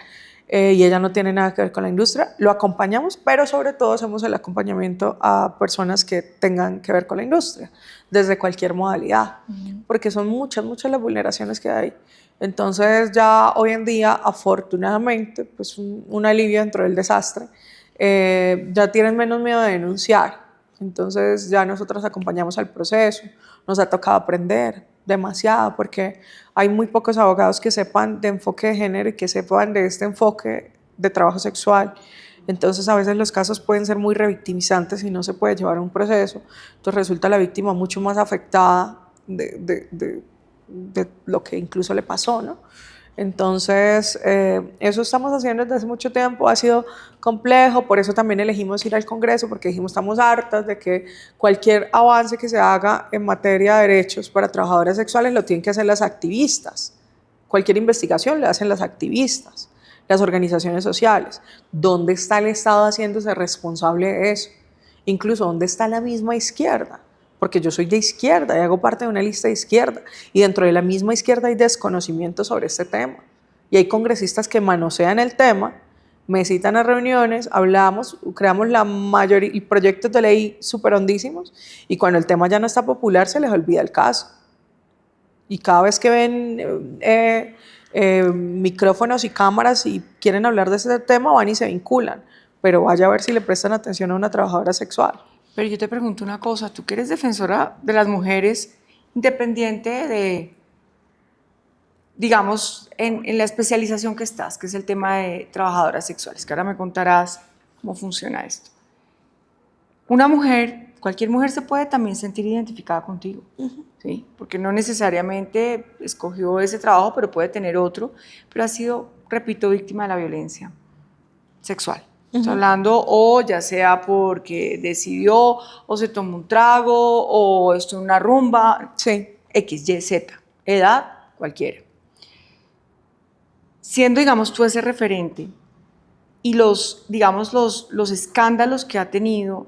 y ella no tiene nada que ver con la industria. Lo acompañamos, pero sobre todo hacemos el acompañamiento a personas que tengan que ver con la industria, desde cualquier modalidad, porque son muchas las vulneraciones que hay. Entonces ya hoy en día, afortunadamente, pues un alivio dentro del desastre. Ya tienen menos miedo de denunciar, entonces ya nosotros acompañamos al proceso. Nos ha tocado aprender demasiado porque hay muy pocos abogados que sepan de enfoque de género y que sepan de este enfoque de trabajo sexual. Entonces a veces los casos pueden ser muy revictimizantes y no se puede llevar a un proceso. Entonces resulta la víctima mucho más afectada de lo que incluso le pasó, ¿no? Entonces, eso estamos haciendo desde hace mucho tiempo, ha sido complejo, por eso también elegimos ir al Congreso, porque dijimos, estamos hartas de que cualquier avance que se haga en materia de derechos para trabajadoras sexuales lo tienen que hacer las activistas. Cualquier investigación la hacen las activistas, las organizaciones sociales. ¿Dónde está el Estado haciéndose responsable de eso? Incluso, ¿dónde está la misma izquierda? Porque yo soy de izquierda y hago parte de una lista de izquierda, y dentro de la misma izquierda hay desconocimiento sobre este tema. Y hay congresistas que manosean el tema, me citan a reuniones, hablamos, creamos la mayoría, y proyectos de ley súper hondísimos, y cuando el tema ya no está popular se les olvida el caso. Y cada vez que ven micrófonos y cámaras y quieren hablar de ese tema, van y se vinculan. Pero vaya a ver si le prestan atención a una trabajadora sexual. Pero yo te pregunto una cosa, tú que eres defensora de las mujeres, independiente de, digamos, en la especialización que estás, que es el tema de trabajadoras sexuales, que ahora me contarás cómo funciona esto. Una mujer, cualquier mujer se puede también sentir identificada contigo, ¿sí? Porque no necesariamente escogió ese trabajo, pero puede tener otro, pero ha sido, repito, víctima de la violencia sexual. Estoy hablando o ya sea porque decidió o se tomó un trago o esto en una rumba, Sí. X, Y, Z, edad, cualquiera. Siendo, digamos, tú ese referente y digamos, los escándalos que ha tenido,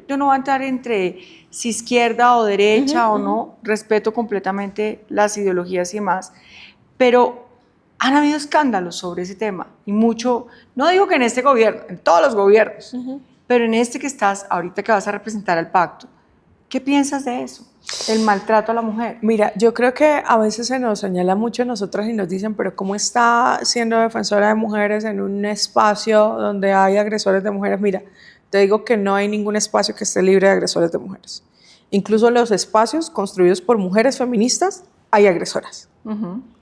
yo no voy a entrar entre si izquierda o derecha o no, respeto completamente las ideologías y demás, pero han habido escándalos sobre ese tema y mucho, no digo que en este gobierno, en todos los gobiernos, pero en este que estás, ahorita que vas a representar al pacto, ¿qué piensas de eso? El maltrato a la mujer. Mira, yo creo que a veces se nos señala mucho a nosotras y nos dicen, pero ¿cómo está siendo defensora de mujeres en un espacio donde hay agresores de mujeres? Mira, te digo que no hay ningún espacio que esté libre de agresores de mujeres. Incluso los espacios construidos por mujeres feministas hay agresoras.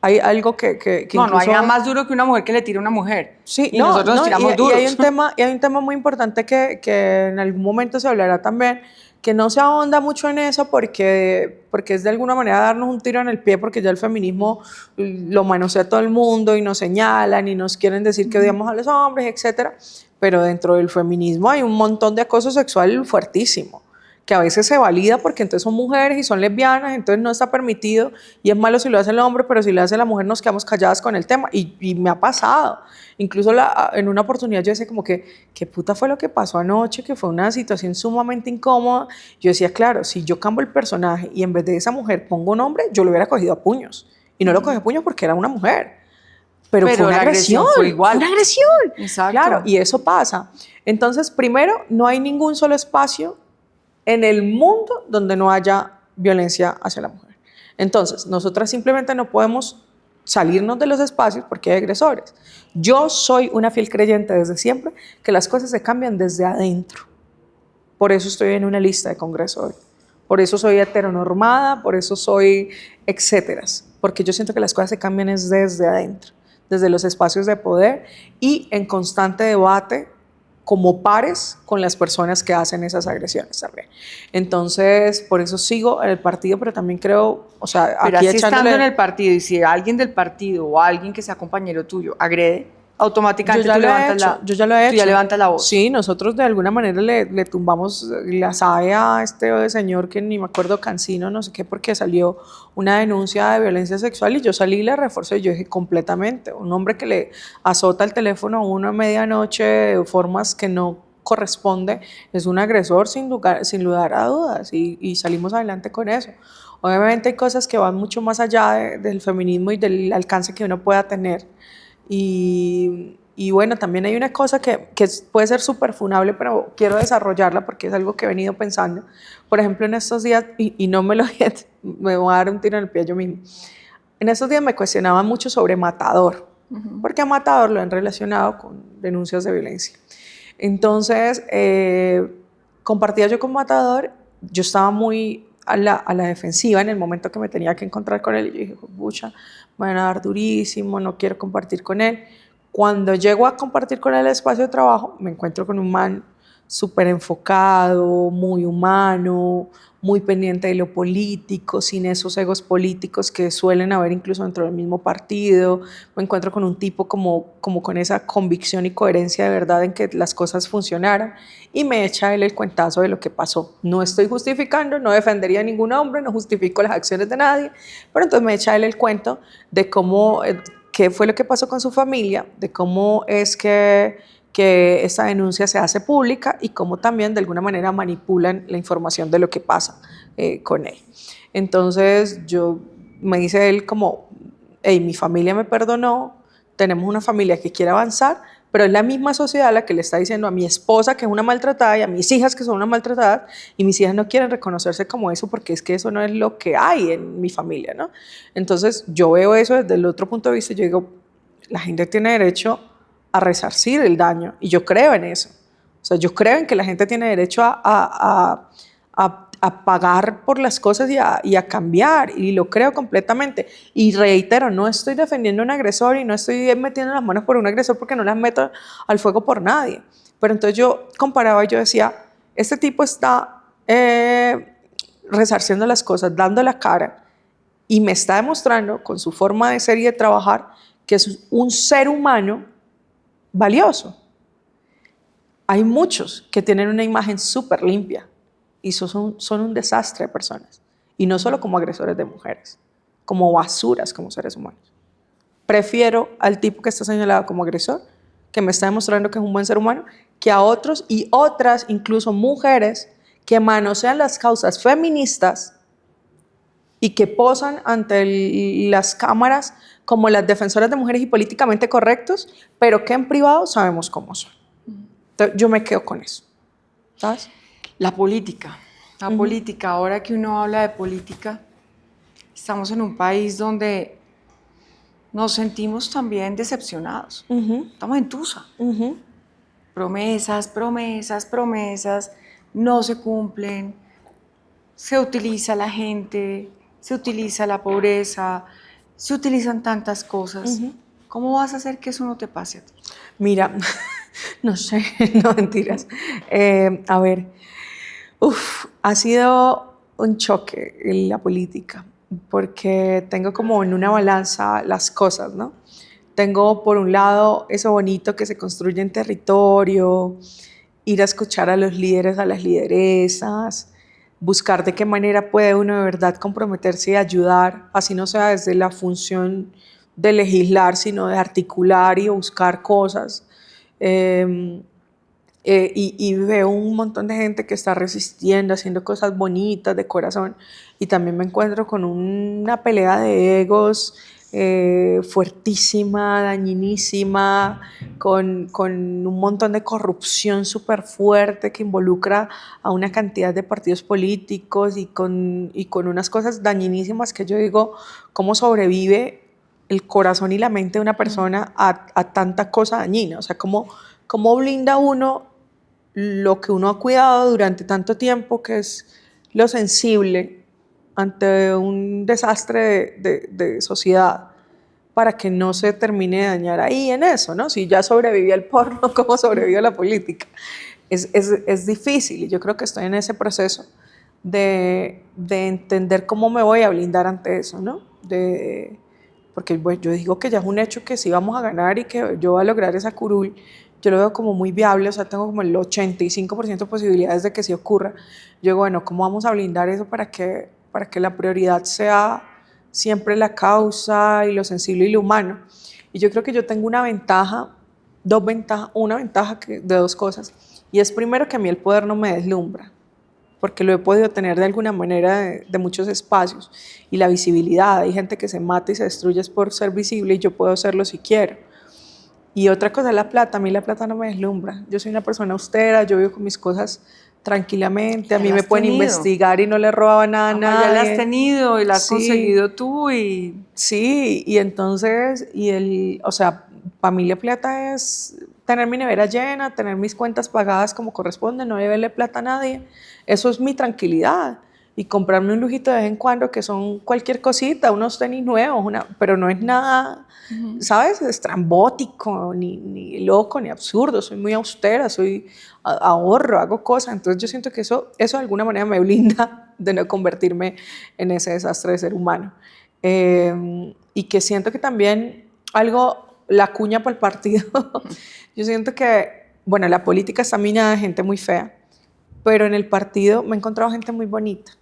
Hay algo que no, incluso... no hay nada más duro que una mujer que le tire a una mujer. Sí, y nosotros nos tiramos duros. Y hay un tema muy importante que en algún momento se hablará también, que no se ahonda mucho en eso porque es de alguna manera darnos un tiro en el pie, porque ya el feminismo lo manosea todo el mundo y nos señalan y nos quieren decir que odiamos a los hombres, etcétera. Pero dentro del feminismo hay un montón de acoso sexual fuertísimo, que a veces se valida porque entonces son mujeres y son lesbianas, entonces no está permitido y es malo si lo hace el hombre, pero si lo hace la mujer nos quedamos calladas con el tema y me ha pasado. Incluso en una oportunidad yo decía como que, ¿qué puta fue lo que pasó anoche? Que fue una situación sumamente incómoda. Yo decía, claro, si yo cambio el personaje y en vez de esa mujer pongo un hombre, yo lo hubiera cogido a puños. Y no lo cogí a puños porque era una mujer. Pero fue una agresión, fue igual. Una agresión. Exacto. Claro, y eso pasa. Entonces, primero, no hay ningún solo espacio en el mundo donde no haya violencia hacia la mujer. Entonces, nosotras simplemente no podemos salirnos de los espacios porque hay agresores. Yo soy una fiel creyente desde siempre que las cosas se cambian desde adentro. Por eso estoy en una lista de Congreso hoy. Por eso soy heteronormada, por eso soy etcétera. Porque yo siento que las cosas se cambian es desde adentro, desde los espacios de poder y en constante debate como pares con las personas que hacen esas agresiones también. Entonces, por eso sigo en el partido, pero también creo, o sea, pero aquí así estando echándole... en el partido, y si alguien del partido o alguien que sea compañero tuyo agrede, automáticamente yo ya lo he hecho. Tú ya levantas la voz. Sí, nosotros de alguna manera le tumbamos la SAE a este señor que ni me acuerdo, Cancino, no sé qué, porque salió una denuncia de violencia sexual y yo salí y le reforcé. Yo dije completamente, un hombre que le azota el teléfono a uno a medianoche de formas que no corresponde, es un agresor sin lugar a dudas y salimos adelante con eso. Obviamente hay cosas que van mucho más allá del feminismo y del alcance que uno pueda tener. Y bueno, también hay una cosa que puede ser súper funable, pero quiero desarrollarla porque es algo que he venido pensando. Por ejemplo, en estos días, y no me lo me voy a dar un tiro en el pie yo mismo. En estos días me cuestionaba mucho sobre Matador, porque a Matador lo han relacionado con denuncias de violencia. Entonces, compartía yo con Matador, yo estaba muy a la defensiva en el momento que me tenía que encontrar con él y yo dije, pucha, me van a dar durísimo, no quiero compartir con él. Cuando llego a compartir con él el espacio de trabajo, me encuentro con un man súper enfocado, muy humano, muy pendiente de lo político, sin esos egos políticos que suelen haber incluso dentro del mismo partido. Me encuentro con un tipo como con esa convicción y coherencia de verdad en que las cosas funcionaran, y me echa él el cuentazo de lo que pasó. No estoy justificando, no defendería a ningún hombre, no justifico las acciones de nadie, pero entonces me echa él el cuento de cómo, qué fue lo que pasó con su familia, de cómo es que esta denuncia se hace pública y cómo también de alguna manera manipulan la información de lo que pasa con él. Entonces me dice él como, hey, mi familia me perdonó, tenemos una familia que quiere avanzar, pero es la misma sociedad la que le está diciendo a mi esposa que es una maltratada y a mis hijas que son una maltratadas, y mis hijas no quieren reconocerse como eso porque es que eso no es lo que hay en mi familia, ¿no? Entonces yo veo eso desde el otro punto de vista y yo digo, la gente tiene derecho a resarcir el daño, y yo creo en eso. O sea, yo creo en que la gente tiene derecho a pagar por las cosas y a cambiar, y lo creo completamente. Y reitero, no estoy defendiendo a un agresor y no estoy metiendo las manos por un agresor, porque no las meto al fuego por nadie. Pero entonces yo comparaba y yo decía, este tipo está resarciendo las cosas, dando la cara, y me está demostrando con su forma de ser y de trabajar que es un ser humano valioso. Hay muchos que tienen una imagen súper limpia y son un desastre de personas. Y no solo como agresores de mujeres, como basuras como seres humanos. Prefiero al tipo que está señalado como agresor, que me está demostrando que es un buen ser humano, que a otros y otras, incluso mujeres, que manosean las causas feministas y que posan ante las cámaras como las defensoras de mujeres y políticamente correctos, pero que en privado sabemos cómo son. Entonces, yo me quedo con eso, ¿sabes? La política, ahora que uno habla de política, estamos en un país donde nos sentimos también decepcionados. Estamos en tusa. Promesas, promesas, promesas, no se cumplen, se utiliza la gente, se utiliza la pobreza, se utilizan tantas cosas. ¿Cómo vas a hacer que eso no te pase a ti? Mira, no sé, no mentiras. A ver, ha sido un choque en la política, porque tengo como en una balanza las cosas, ¿no? Tengo por un lado eso bonito que se construye en territorio, ir a escuchar a los líderes, a las lideresas, buscar de qué manera puede uno de verdad comprometerse y ayudar, así no sea desde la función de legislar, sino de articular y buscar cosas. Y veo un montón de gente que está resistiendo, haciendo cosas bonitas de corazón, y también me encuentro con una pelea de egos fuertísima, dañinísima, con un montón de corrupción súper fuerte que involucra a una cantidad de partidos políticos, y con unas cosas dañinísimas que yo digo, ¿cómo sobrevive el corazón y la mente de una persona a tanta cosa dañina? O sea, ¿cómo blinda uno lo que uno ha cuidado durante tanto tiempo, que es lo sensible ante un desastre de sociedad, para que no se termine de dañar ahí en eso, ¿no? Si ya sobrevivió el porno, ¿cómo sobrevivió la política? Es difícil, y yo creo que estoy en ese proceso de entender cómo me voy a blindar ante eso, ¿no? Porque bueno, yo digo que ya es un hecho que sí vamos a ganar y que yo voy a lograr esa curul. Yo lo veo como muy viable, o sea, tengo como el 85% de posibilidades de que sí ocurra. Yo digo, bueno, ¿cómo vamos a blindar eso para que la prioridad sea siempre la causa y lo sensible y lo humano? Y yo creo que yo tengo una ventaja, una ventaja de dos cosas. Y es primero que a mí el poder no me deslumbra, porque lo he podido tener de alguna manera de muchos espacios. Y la visibilidad, hay gente que se mata y se destruye por ser visible, y yo puedo serlo si quiero. Y otra cosa es la plata. A mí la plata no me deslumbra. Yo soy una persona austera, yo vivo con mis cosas tranquilamente. A mí me pueden investigar y no le robaba nada a nadie. Ya la has tenido y la has conseguido tú. Sí, y entonces, o sea, para mí la plata es tener mi nevera llena, tener mis cuentas pagadas como corresponde, no deberle plata a nadie. Eso es mi tranquilidad. y comprarme un lujito de vez en cuando, que son cualquier cosita, unos tenis nuevos, pero no es nada, ¿sabes? Estrambótico, ni loco, ni absurdo. Soy muy austera, ahorro, hago cosas. Entonces yo siento que eso de alguna manera me blinda de no convertirme en ese desastre de ser humano. Y que siento que también la cuña para el partido, yo siento que, bueno, la política está minada de gente muy fea, pero en el partido me he encontrado gente muy bonita.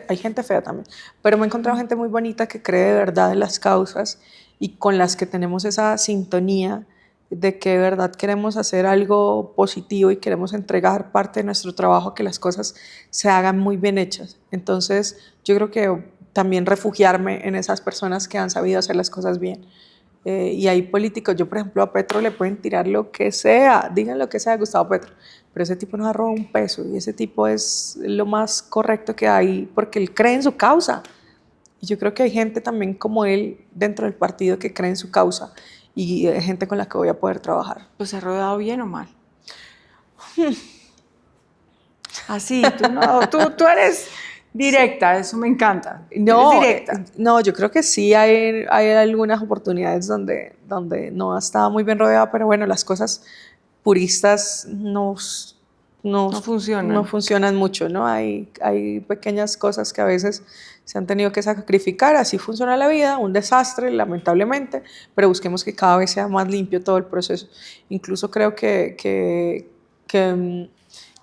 Hay gente fea también, pero me he encontrado gente muy bonita que cree de verdad en las causas y con las que tenemos esa sintonía de que de verdad queremos hacer algo positivo y queremos entregar parte de nuestro trabajo a que las cosas se hagan muy bien hechas. Entonces, yo creo que también refugiarme en esas personas que han sabido hacer las cosas bien. Y hay políticos, yo por ejemplo a Petro le pueden tirar lo que sea, digan lo que sea de Gustavo Petro, pero ese tipo nos ha robado un peso y ese tipo es lo más correcto que hay porque él cree en su causa. Y yo creo que hay gente también como él dentro del partido que cree en su causa y hay gente con la que voy a poder trabajar. ¿Pues se ha rodado bien o mal? Así, tú eres directa, eso me encanta. No, Eres directa. no, yo creo que sí hay algunas oportunidades donde no estaba muy bien rodeada, pero bueno, las cosas puristas no funcionan mucho, ¿no? Hay pequeñas cosas que a veces se han tenido que sacrificar, así funciona la vida, un desastre, lamentablemente, pero busquemos que cada vez sea más limpio todo el proceso. Incluso creo que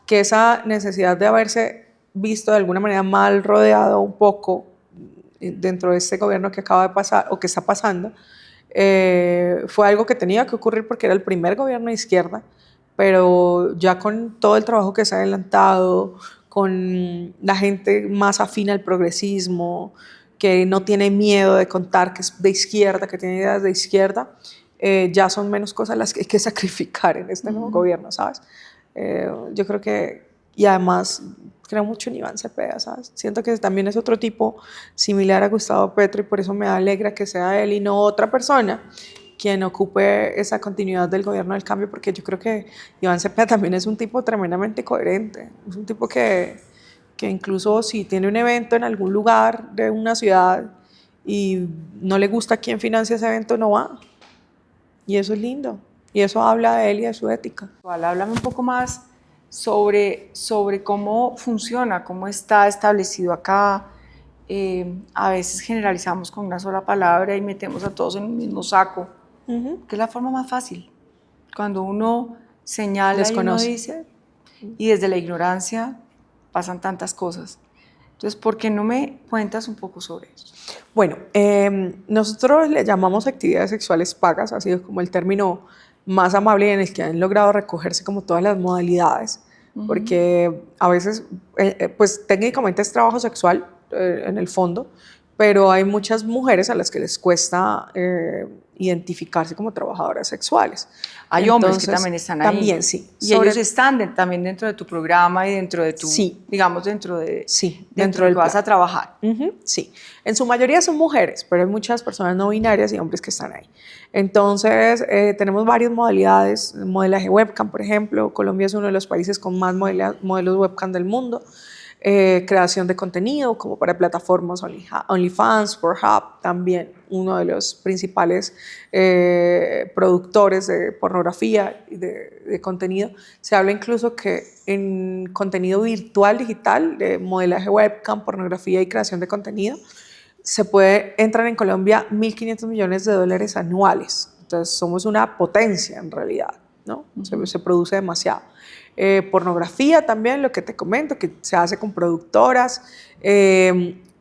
esa necesidad de haberse visto de alguna manera mal rodeado un poco dentro de este gobierno que acaba de pasar o que está pasando, fue algo que tenía que ocurrir porque era el primer gobierno de izquierda, pero ya con todo el trabajo que se ha adelantado, con la gente más afín al progresismo, que no tiene miedo de contar que es de izquierda, que tiene ideas de izquierda, ya son menos cosas las que hay que sacrificar en este nuevo gobierno, ¿sabes? Yo creo que, y además creo mucho en Iván Cepeda, ¿sabes? Siento que también es otro tipo similar a Gustavo Petro y por eso me alegra que sea él y no otra persona quien ocupe esa continuidad del gobierno del cambio, porque yo creo que Iván Cepeda también es un tipo tremendamente coherente, es un tipo que incluso si tiene un evento en algún lugar de una ciudad y no le gusta quién financia ese evento, no va. Y eso es lindo. Y eso habla de él y de su ética. Háblame un poco más sobre cómo funciona, cómo está establecido acá. A veces generalizamos con una sola palabra y metemos a todos en un mismo saco, que es la forma más fácil. Cuando uno señala Desconoce. y uno dice, y desde la ignorancia pasan tantas cosas. Entonces, ¿por qué no me cuentas un poco sobre eso? Bueno, nosotros le llamamos actividades sexuales pagas, ha sido como el término más amable en el que han logrado recogerse como todas las modalidades, porque a veces, pues técnicamente es trabajo sexual en el fondo, pero hay muchas mujeres a las que les cuesta identificarse como trabajadoras sexuales. Hay hombres que también están ahí. También, sí. Y ellos están también dentro de tu programa y dentro de tu, sí. digamos, dentro de dentro del que vas a trabajar. Sí, en su mayoría son mujeres, pero hay muchas personas no binarias y hombres que están ahí. Entonces, tenemos varias modalidades, modelaje webcam, por ejemplo. Colombia es uno de los países con más modelos webcam del mundo. Creación de contenido como para plataformas OnlyFans, Pornhub, también uno de los principales productores de pornografía y de contenido. Se habla incluso que en contenido virtual, digital, de modelaje webcam, pornografía y creación de contenido, entran en Colombia 1.500 millones de dólares anuales. Entonces somos una potencia en realidad, ¿no? Se produce demasiado. Pornografía también, lo que te comento, que se hace con productoras.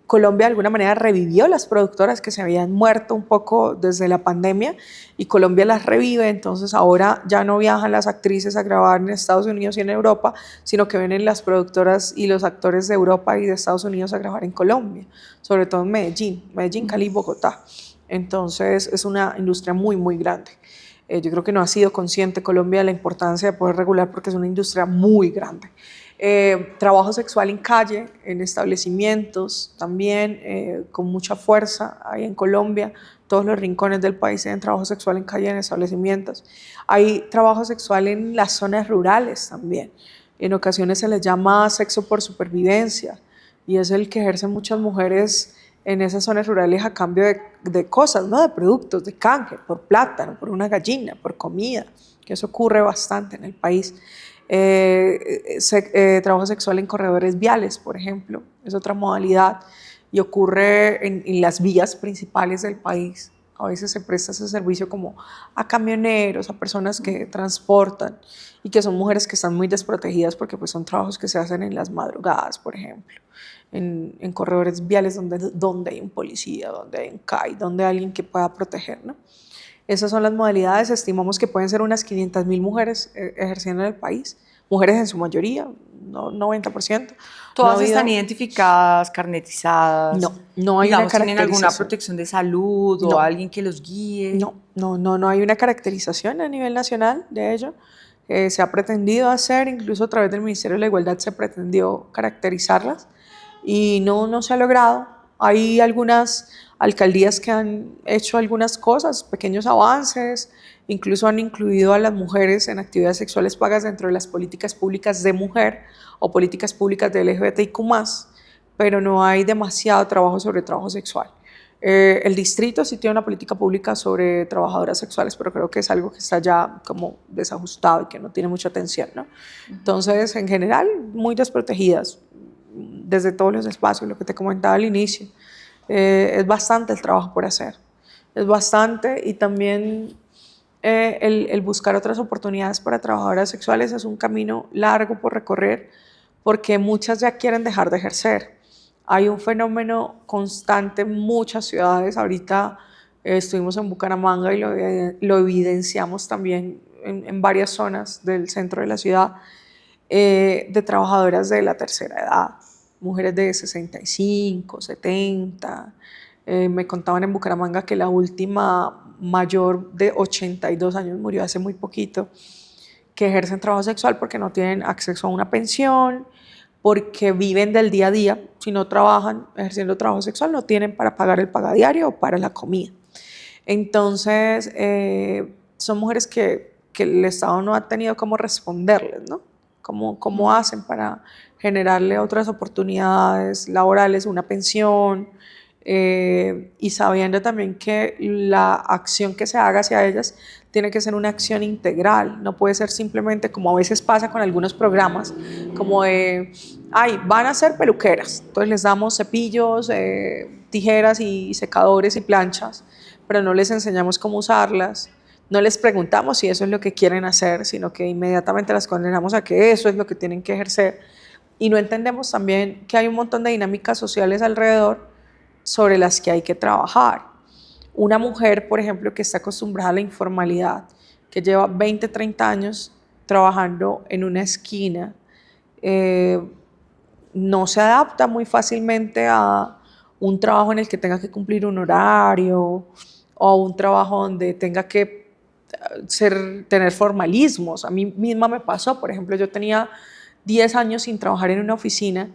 Colombia de alguna manera revivió las productoras que se habían muerto un poco desde la pandemia y Colombia las revive, entonces ahora ya no viajan las actrices a grabar en Estados Unidos y en Europa, sino que vienen las productoras y los actores de Europa y de Estados Unidos a grabar en Colombia, sobre todo en Medellín, Cali y Bogotá. Entonces es una industria muy, muy grande. Yo creo que no ha sido consciente Colombia de la importancia de poder regular porque es una industria muy grande. Trabajo sexual en calle, en establecimientos también, con mucha fuerza ahí en Colombia. Todos los rincones del país tienen trabajo sexual en calle, en establecimientos. Hay trabajo sexual en las zonas rurales también. En ocasiones se les llama sexo por supervivencia. y es el que ejercen muchas mujeres en esas zonas rurales a cambio de cosas, ¿no? De productos, de canje, por plátano, por una gallina, por comida, que eso ocurre bastante en el país. Trabajo sexual en corredores viales, por ejemplo, es otra modalidad y ocurre en las vías principales del país. A veces se presta ese servicio como a camioneros, a personas que transportan y que son mujeres que están muy desprotegidas porque pues son trabajos que se hacen en las madrugadas, por ejemplo, en corredores viales donde hay un policía, donde hay un CAI, donde hay alguien que pueda proteger, ¿no? Esas son las modalidades, estimamos que pueden ser unas 500.000 mujeres ejerciendo en el país, mujeres en su mayoría, no 90%. No ha Todas están habido, identificadas, carnetizadas, no hay una digamos, tienen alguna caracterización. protección de salud o No, alguien que los guíe. no hay una caracterización a nivel nacional de ello. Se ha pretendido hacer, incluso a través del Ministerio de la Igualdad se pretendió caracterizarlas y no se ha logrado. Hay algunas alcaldías que han hecho algunas cosas, pequeños avances, incluso han incluido a las mujeres en actividades sexuales pagas dentro de las políticas públicas de mujer o políticas públicas de LGBTIQ+, pero no hay demasiado trabajo sobre trabajo sexual. El distrito sí tiene una política pública sobre trabajadoras sexuales, pero creo que es algo que está ya como desajustado y que no tiene mucha atención, ¿no? Entonces, en general, muy desprotegidas desde todos los espacios, lo que te comentaba al inicio. Es bastante el trabajo por hacer, es bastante, y también el buscar otras oportunidades para trabajadoras sexuales es un camino largo por recorrer, porque muchas ya quieren dejar de ejercer. Hay un fenómeno constante en muchas ciudades. Ahorita estuvimos en Bucaramanga y lo evidenciamos también en varias zonas del centro de la ciudad, de trabajadoras de la tercera edad, mujeres de 65, 70. Me contaban en Bucaramanga que la última mayor de 82 años murió hace muy poquito, que ejercen trabajo sexual porque no tienen acceso a una pensión, porque viven del día a día. Si no trabajan ejerciendo trabajo sexual, no tienen para pagar el pagadiario o para la comida. Entonces, son mujeres que el Estado no ha tenido cómo responderles, ¿no? ¿Cómo hacen para generarle otras oportunidades laborales, una pensión? Y sabiendo también que la acción que se haga hacia ellas tiene que ser una acción integral, no puede ser simplemente como a veces pasa con algunos programas, como de, ay, van a ser peluqueras, entonces les damos cepillos, tijeras y secadores y planchas, pero no les enseñamos cómo usarlas, no les preguntamos si eso es lo que quieren hacer, sino que inmediatamente las condenamos a que eso es lo que tienen que ejercer, y no entendemos también que hay un montón de dinámicas sociales alrededor sobre las que hay que trabajar. Una mujer, por ejemplo, que está acostumbrada a la informalidad, que lleva 20, 30 años trabajando en una esquina, no se adapta muy fácilmente a un trabajo en el que tenga que cumplir un horario o a un trabajo donde tenga que tener formalismos. A mí misma me pasó, por ejemplo, yo tenía 10 años sin trabajar en una oficina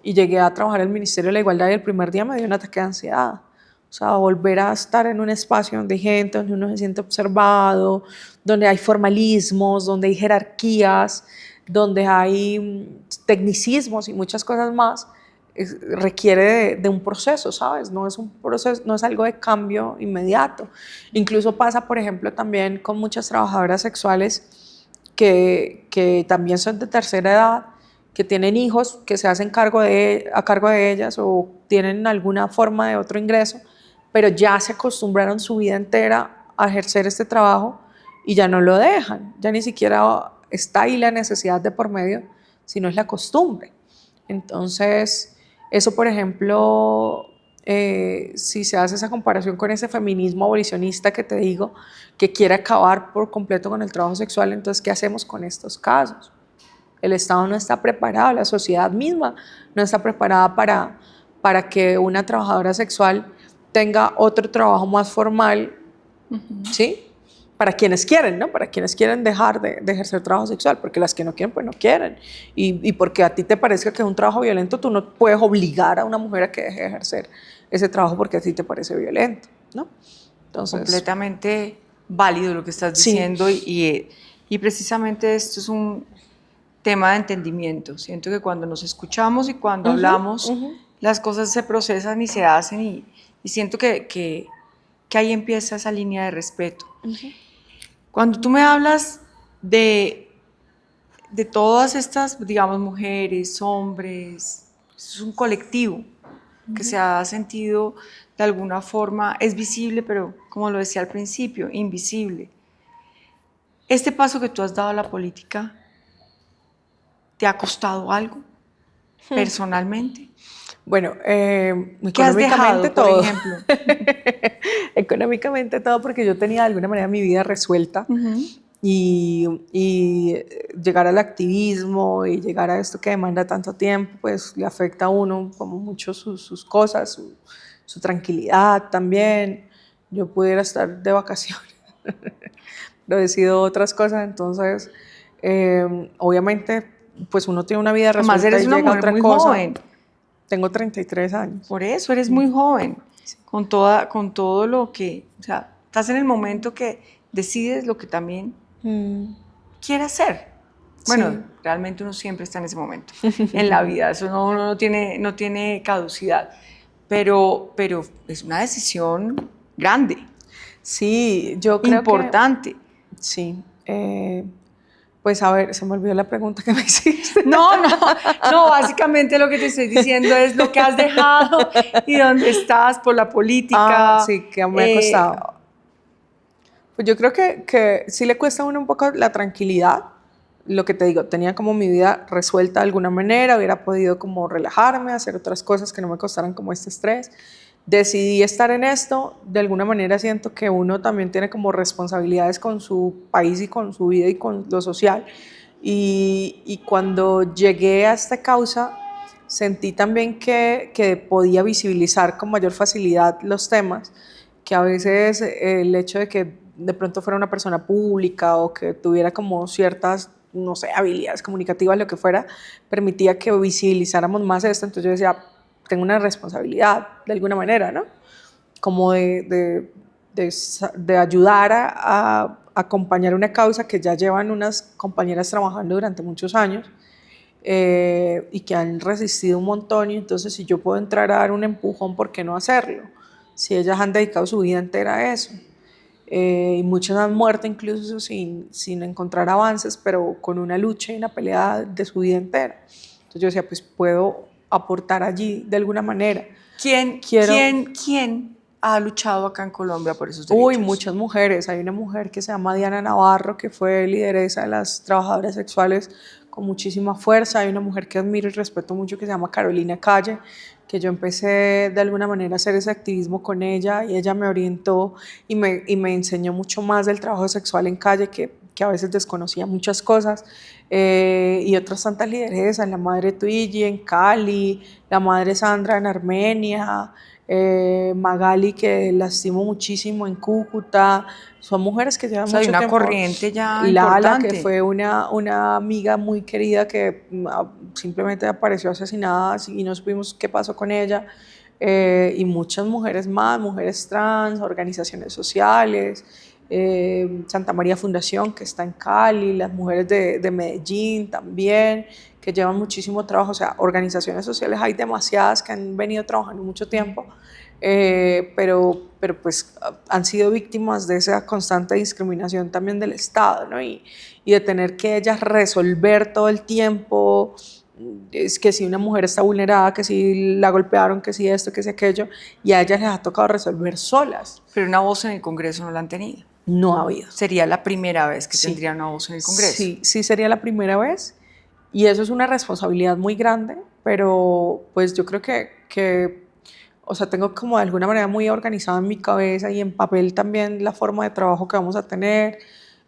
y llegué a trabajar en el Ministerio de la Igualdad y el primer día me dio un ataque de ansiedad. O sea, volver a estar en un espacio donde hay gente, donde uno se siente observado, donde hay formalismos, donde hay jerarquías, donde hay tecnicismos y muchas cosas más, requiere de un proceso, ¿sabes? No es un proceso, no es algo de cambio inmediato. Incluso pasa, por ejemplo, también con muchas trabajadoras sexuales que también son de tercera edad, que tienen hijos que se hacen a cargo de ellas o tienen alguna forma de otro ingreso, pero ya se acostumbraron su vida entera a ejercer este trabajo y ya no lo dejan, ya ni siquiera está ahí la necesidad de por medio, sino es la costumbre. Entonces, eso, por ejemplo, si se hace esa comparación con ese feminismo abolicionista que te digo, que quiere acabar por completo con el trabajo sexual, entonces, ¿qué hacemos con estos casos? El Estado no está preparado, la sociedad misma no está preparada para que una trabajadora sexual tenga otro trabajo más formal, ¿sí? Para quienes quieren, ¿no? Para quienes quieren dejar de ejercer trabajo sexual, porque las que no quieren, pues no quieren. Y porque a ti te parezca que es un trabajo violento, tú no puedes obligar a una mujer a que deje de ejercer ese trabajo porque a ti te parece violento, ¿no? Entonces, Completamente válido lo que estás sí, diciendo y precisamente esto es tema de entendimiento. Siento que cuando nos escuchamos y cuando hablamos, las cosas se procesan y se hacen y siento que ahí empieza esa línea de respeto. Cuando tú me hablas de todas estas, digamos, mujeres, hombres, es un colectivo que se ha sentido de alguna forma, es visible, pero como lo decía al principio, invisible. ¿Este paso que tú has dado a la política te ha costado algo personalmente? Bueno, ¿Qué has económicamente dejado, por todo. ejemplo? Económicamente todo, porque yo tenía de alguna manera mi vida resuelta y llegar al activismo y llegar a esto que demanda tanto tiempo, pues le afecta a uno como mucho sus cosas, su tranquilidad también. Yo pudiera estar de vacaciones, pero decido otras cosas, entonces obviamente pues uno tiene una vida Además, resuelta eres y una llega mujer otra muy cosa. joven. Tengo 33 años. Por eso eres muy joven, con todo lo que, o sea, estás en el momento que decides lo que también quieres hacer. Bueno, Sí. realmente uno siempre está en ese momento en la vida, eso no tiene caducidad, pero es una decisión grande, Sí, yo creo que importante. sí. Pues a ver, se me olvidó la pregunta que me hiciste. No, básicamente lo que te estoy diciendo es lo que has dejado y dónde estás por la política. Sí, que me ha costado. Pues yo creo que sí le cuesta a uno un poco la tranquilidad. Lo que te digo, tenía como mi vida resuelta de alguna manera, hubiera podido como relajarme, hacer otras cosas que no me costaran como este estrés. Decidí estar en esto, de alguna manera siento que uno también tiene como responsabilidades con su país y con su vida y con lo social. Y cuando llegué a esta causa, sentí también que podía visibilizar con mayor facilidad los temas, que a veces el hecho de que de pronto fuera una persona pública o que tuviera como ciertas, no sé, habilidades comunicativas, lo que fuera, permitía que visibilizáramos más esto. Entonces yo decía, tengo una responsabilidad de alguna manera, ¿no? Como de ayudar a acompañar una causa que ya llevan unas compañeras trabajando durante muchos años y que han resistido un montón, y entonces si yo puedo entrar a dar un empujón, ¿por qué no hacerlo? Si ellas han dedicado su vida entera a eso. Y muchas han muerto incluso sin encontrar avances, pero con una lucha y una pelea de su vida entera. Entonces yo decía, pues puedo aportar allí de alguna manera. ¿Quién ha luchado acá en Colombia por esos derechos? Muchas mujeres. Hay una mujer que se llama Diana Navarro, que fue lideresa de las trabajadoras sexuales con muchísima fuerza. Hay una mujer que admiro y respeto mucho que se llama Carolina Calle, que yo empecé de alguna manera a hacer ese activismo con ella y ella me orientó y me enseñó mucho más del trabajo sexual en calle, que a veces desconocía muchas cosas. Y otras tantas lideresas, la madre Twigi en Cali, la madre Sandra en Armenia, Magali, que la estimo muchísimo, en Cúcuta. Son mujeres que llevan O sea, hay mucho una tiempo. corriente ya Lala, que importante. fue una amiga muy querida que simplemente apareció asesinada y no supimos qué pasó con ella. Y muchas mujeres más, mujeres trans, organizaciones sociales, Santa María Fundación, que está en Cali, las mujeres de Medellín también, que llevan muchísimo trabajo. O sea, organizaciones sociales hay demasiadas que han venido trabajando mucho tiempo, pero pues han sido víctimas de esa constante discriminación también del Estado, ¿no? Y de tener que ellas resolver todo el tiempo, es que si una mujer está vulnerada, que si la golpearon, que si esto, que si aquello, y a ellas les ha tocado resolver solas. Pero una voz en el Congreso no la han tenido. No ha habido. Sería la primera vez que tendría una voz en el Congreso. Sí, sería la primera vez, y eso es una responsabilidad muy grande, pero pues yo creo que o sea, tengo como de alguna manera muy organizada en mi cabeza y en papel también la forma de trabajo que vamos a tener.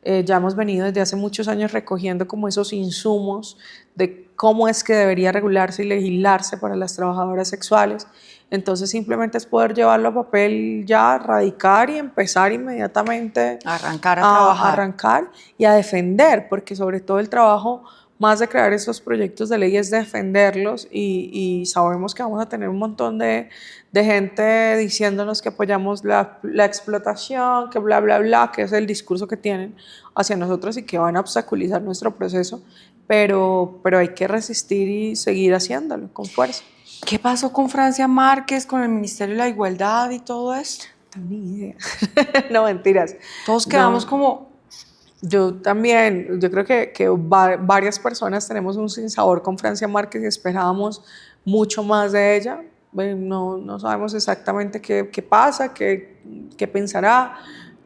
Ya hemos venido desde hace muchos años recogiendo como esos insumos de cómo es que debería regularse y legislarse para las trabajadoras sexuales. Entonces simplemente es poder llevarlo a papel ya, radicar y empezar inmediatamente Arrancar a trabajar. Arrancar y a defender, porque sobre todo el trabajo más de crear estos proyectos de ley es defenderlos, y sabemos que vamos a tener un montón de gente diciéndonos que apoyamos la explotación, que bla, bla, bla, que es el discurso que tienen hacia nosotros y que van a obstaculizar nuestro proceso. pero hay que resistir y seguir haciéndolo con fuerza. ¿Qué pasó con Francia Márquez, con el Ministerio de la Igualdad y todo esto? No tengo ni idea. No, mentiras. Todos quedamos como... Yo también, yo creo que varias personas tenemos un sinsabor con Francia Márquez y esperábamos mucho más de ella. No sabemos exactamente qué pasa, qué pensará.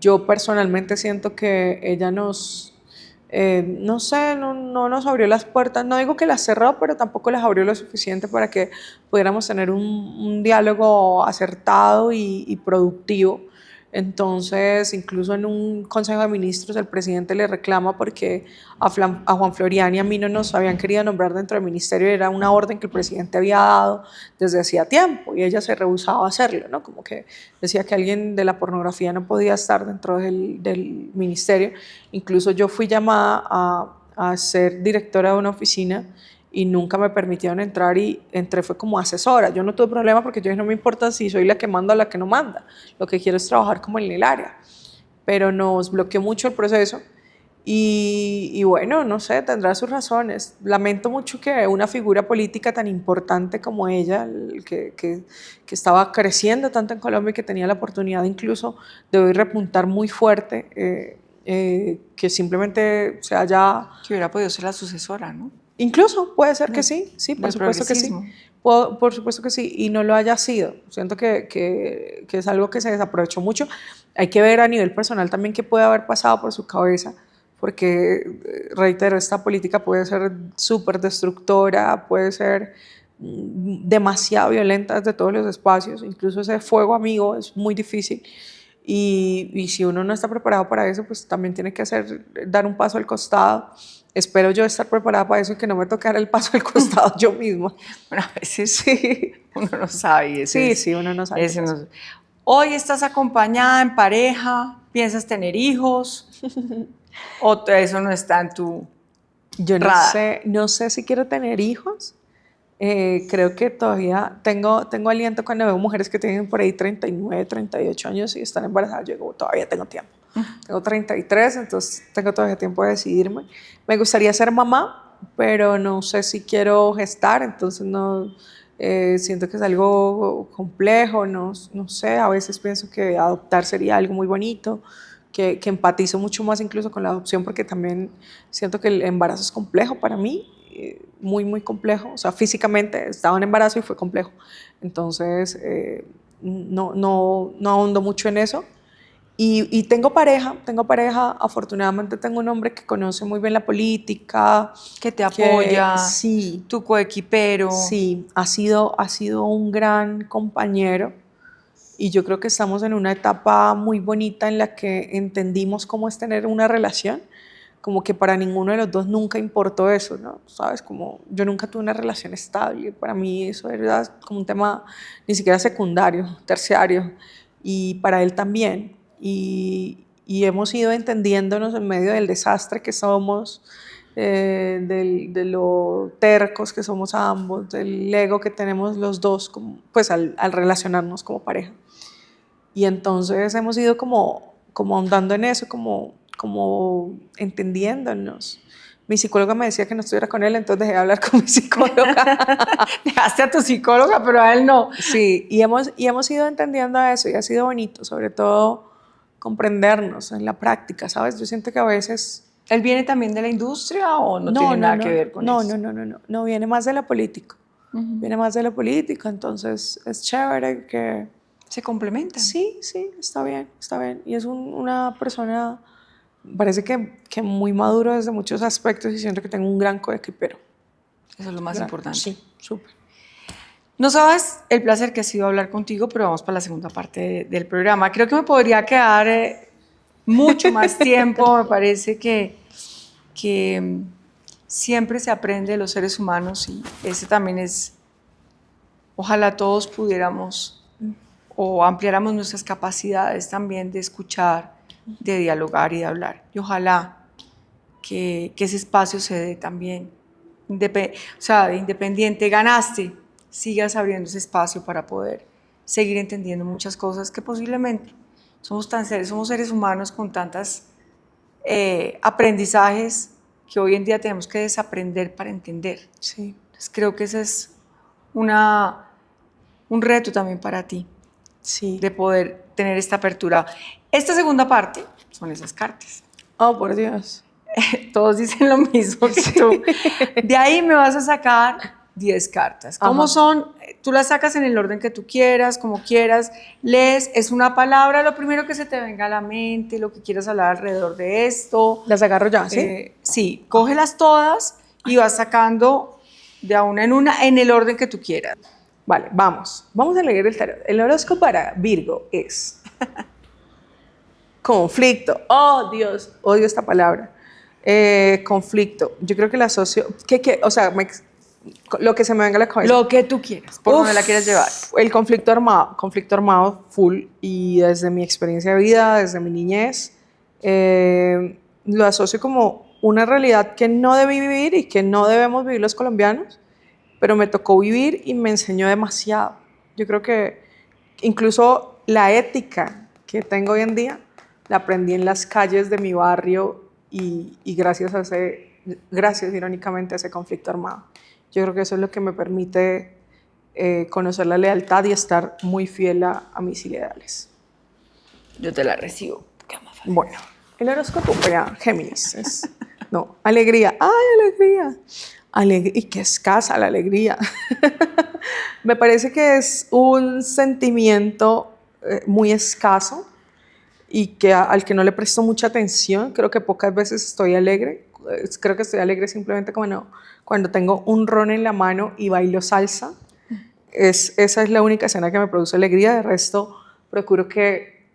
Yo personalmente siento que ella no sé, no nos abrió las puertas. No digo que las cerró, pero tampoco las abrió lo suficiente para que pudiéramos tener un diálogo acertado y productivo. Entonces, incluso en un Consejo de Ministros, el presidente le reclama porque a Juan Florian y a mí no nos habían querido nombrar dentro del ministerio, era una orden que el presidente había dado desde hacía tiempo y ella se rehusaba a hacerlo, ¿no? Como que decía que alguien de la pornografía no podía estar dentro del ministerio. Incluso yo fui llamada a ser directora de una oficina y nunca me permitieron entrar y entré fue como asesora. Yo no tuve problema porque yo dije, no me importa si soy la que manda o la que no manda, lo que quiero es trabajar como en el área, pero nos bloqueó mucho el proceso y bueno, no sé, tendrá sus razones. Lamento mucho que una figura política tan importante como ella, que estaba creciendo tanto en Colombia y que tenía la oportunidad incluso de hoy repuntar muy fuerte, que simplemente se haya... Que hubiera podido ser la sucesora, ¿no? Incluso puede ser que sí, por Del supuesto que sí. progresismo. Por supuesto que sí, y no lo haya sido. Siento que es algo que se desaprovechó mucho. Hay que ver a nivel personal también qué puede haber pasado por su cabeza, porque, reitero, esta política puede ser súper destructora, puede ser demasiado violenta desde todos los espacios, incluso ese fuego amigo es muy difícil. Y si uno no está preparado para eso, pues también tiene que dar un paso al costado. Espero yo estar preparada para eso y que no me tocara el paso al costado yo misma. Bueno, a veces sí, uno no sabe. Sí, uno no sabe. Hoy estás acompañada en pareja, ¿piensas tener hijos? ¿O eso no está en tu Yo radar? no sé si quiero tener hijos. Creo que todavía tengo aliento cuando veo mujeres que tienen por ahí 39, 38 años y están embarazadas. Yo digo, todavía tengo tiempo. Tengo 33, entonces tengo todavía tiempo de decidirme. Me gustaría ser mamá, pero no sé si quiero gestar, entonces no, siento que es algo complejo, no sé, a veces pienso que adoptar sería algo muy bonito, que empatizo mucho más incluso con la adopción porque también siento que el embarazo es complejo para mí, muy complejo, o sea, físicamente estaba en embarazo y fue complejo, entonces no ahondo mucho en eso. Y tengo pareja, afortunadamente tengo un hombre que conoce muy bien la política. Que te apoya, Sí, tu coequipero. sí, ha sido un gran compañero y yo creo que estamos en una etapa muy bonita en la que entendimos cómo es tener una relación, como que para ninguno de los dos nunca importó eso, ¿no? ¿Sabes? Como yo nunca tuve una relación estable, para mí eso era como un tema ni siquiera secundario, terciario, y para él también. Y hemos ido entendiéndonos en medio del desastre que somos, de lo tercos que somos ambos, del ego que tenemos los dos, pues al relacionarnos como pareja. Y entonces hemos ido como ahondando en eso, como entendiéndonos. Mi psicóloga me decía que no estuviera con él, entonces dejé de hablar con mi psicóloga. Dejaste a tu psicóloga, pero a él no. Sí, y hemos ido entendiendo eso y ha sido bonito, sobre todo comprendernos en la práctica, ¿sabes? Yo siento que a veces... ¿Él viene también de la industria o no tiene nada que ver con eso? No, viene más de la política. Viene más de la política, entonces es chévere que... ¿Se complementan? Sí, está bien. Y es una persona, parece que muy maduro desde muchos aspectos y siento que tengo un gran coequipero. Eso es lo más importante. Sí, súper. No sabes el placer que ha sido hablar contigo, pero vamos para la segunda parte del programa. Creo que me podría quedar mucho más tiempo. Me parece que siempre se aprende de los seres humanos y ese también es, ojalá todos pudiéramos o ampliáramos nuestras capacidades también de escuchar, de dialogar y de hablar. Y ojalá que ese espacio se dé también, independiente, ganaste, sigas abriendo ese espacio para poder seguir entendiendo muchas cosas que posiblemente somos seres humanos con tantos aprendizajes que hoy en día tenemos que desaprender para entender. Sí. Entonces creo que ese es un reto también para ti, Sí. de poder tener esta apertura. Esta segunda parte son esas cartas. Oh, por Dios. Todos dicen lo mismo que tú. De ahí me vas a sacar 10 cartas. ¿Cómo Ajá. son? Tú las sacas en el orden que tú quieras, como quieras. Lees, es una palabra, lo primero que se te venga a la mente, lo que quieras hablar alrededor de esto. Las agarro ya, ¿sí? Sí, cógelas todas y vas sacando de a una en el orden que tú quieras. Vale, vamos. Vamos a leer el tarot. El horóscopo para Virgo es conflicto. Oh, Dios, odio esta palabra. Conflicto. Yo creo que la asocio... O sea, lo que se me venga a la cabeza. Lo que tú quieras, por donde la quieras llevar. El conflicto armado full, y desde mi experiencia de vida, desde mi niñez, lo asocio como una realidad que no debí vivir y que no debemos vivir los colombianos, pero me tocó vivir y me enseñó demasiado. Yo creo que incluso la ética que tengo hoy en día la aprendí en las calles de mi barrio y gracias irónicamente a ese conflicto armado. Yo creo que eso es lo que me permite conocer la lealtad y estar muy fiel a mis ideales. Yo te la recibo. Bueno, el horóscopo para Géminis no, alegría. ¡Ay, alegría! Y qué escasa la alegría. Me parece que es un sentimiento muy escaso y al que no le presto mucha atención. Creo que pocas veces estoy alegre. Creo que estoy alegre simplemente cuando tengo un ron en la mano y bailo salsa. Esa es la única escena que me produce alegría. De resto, procuro que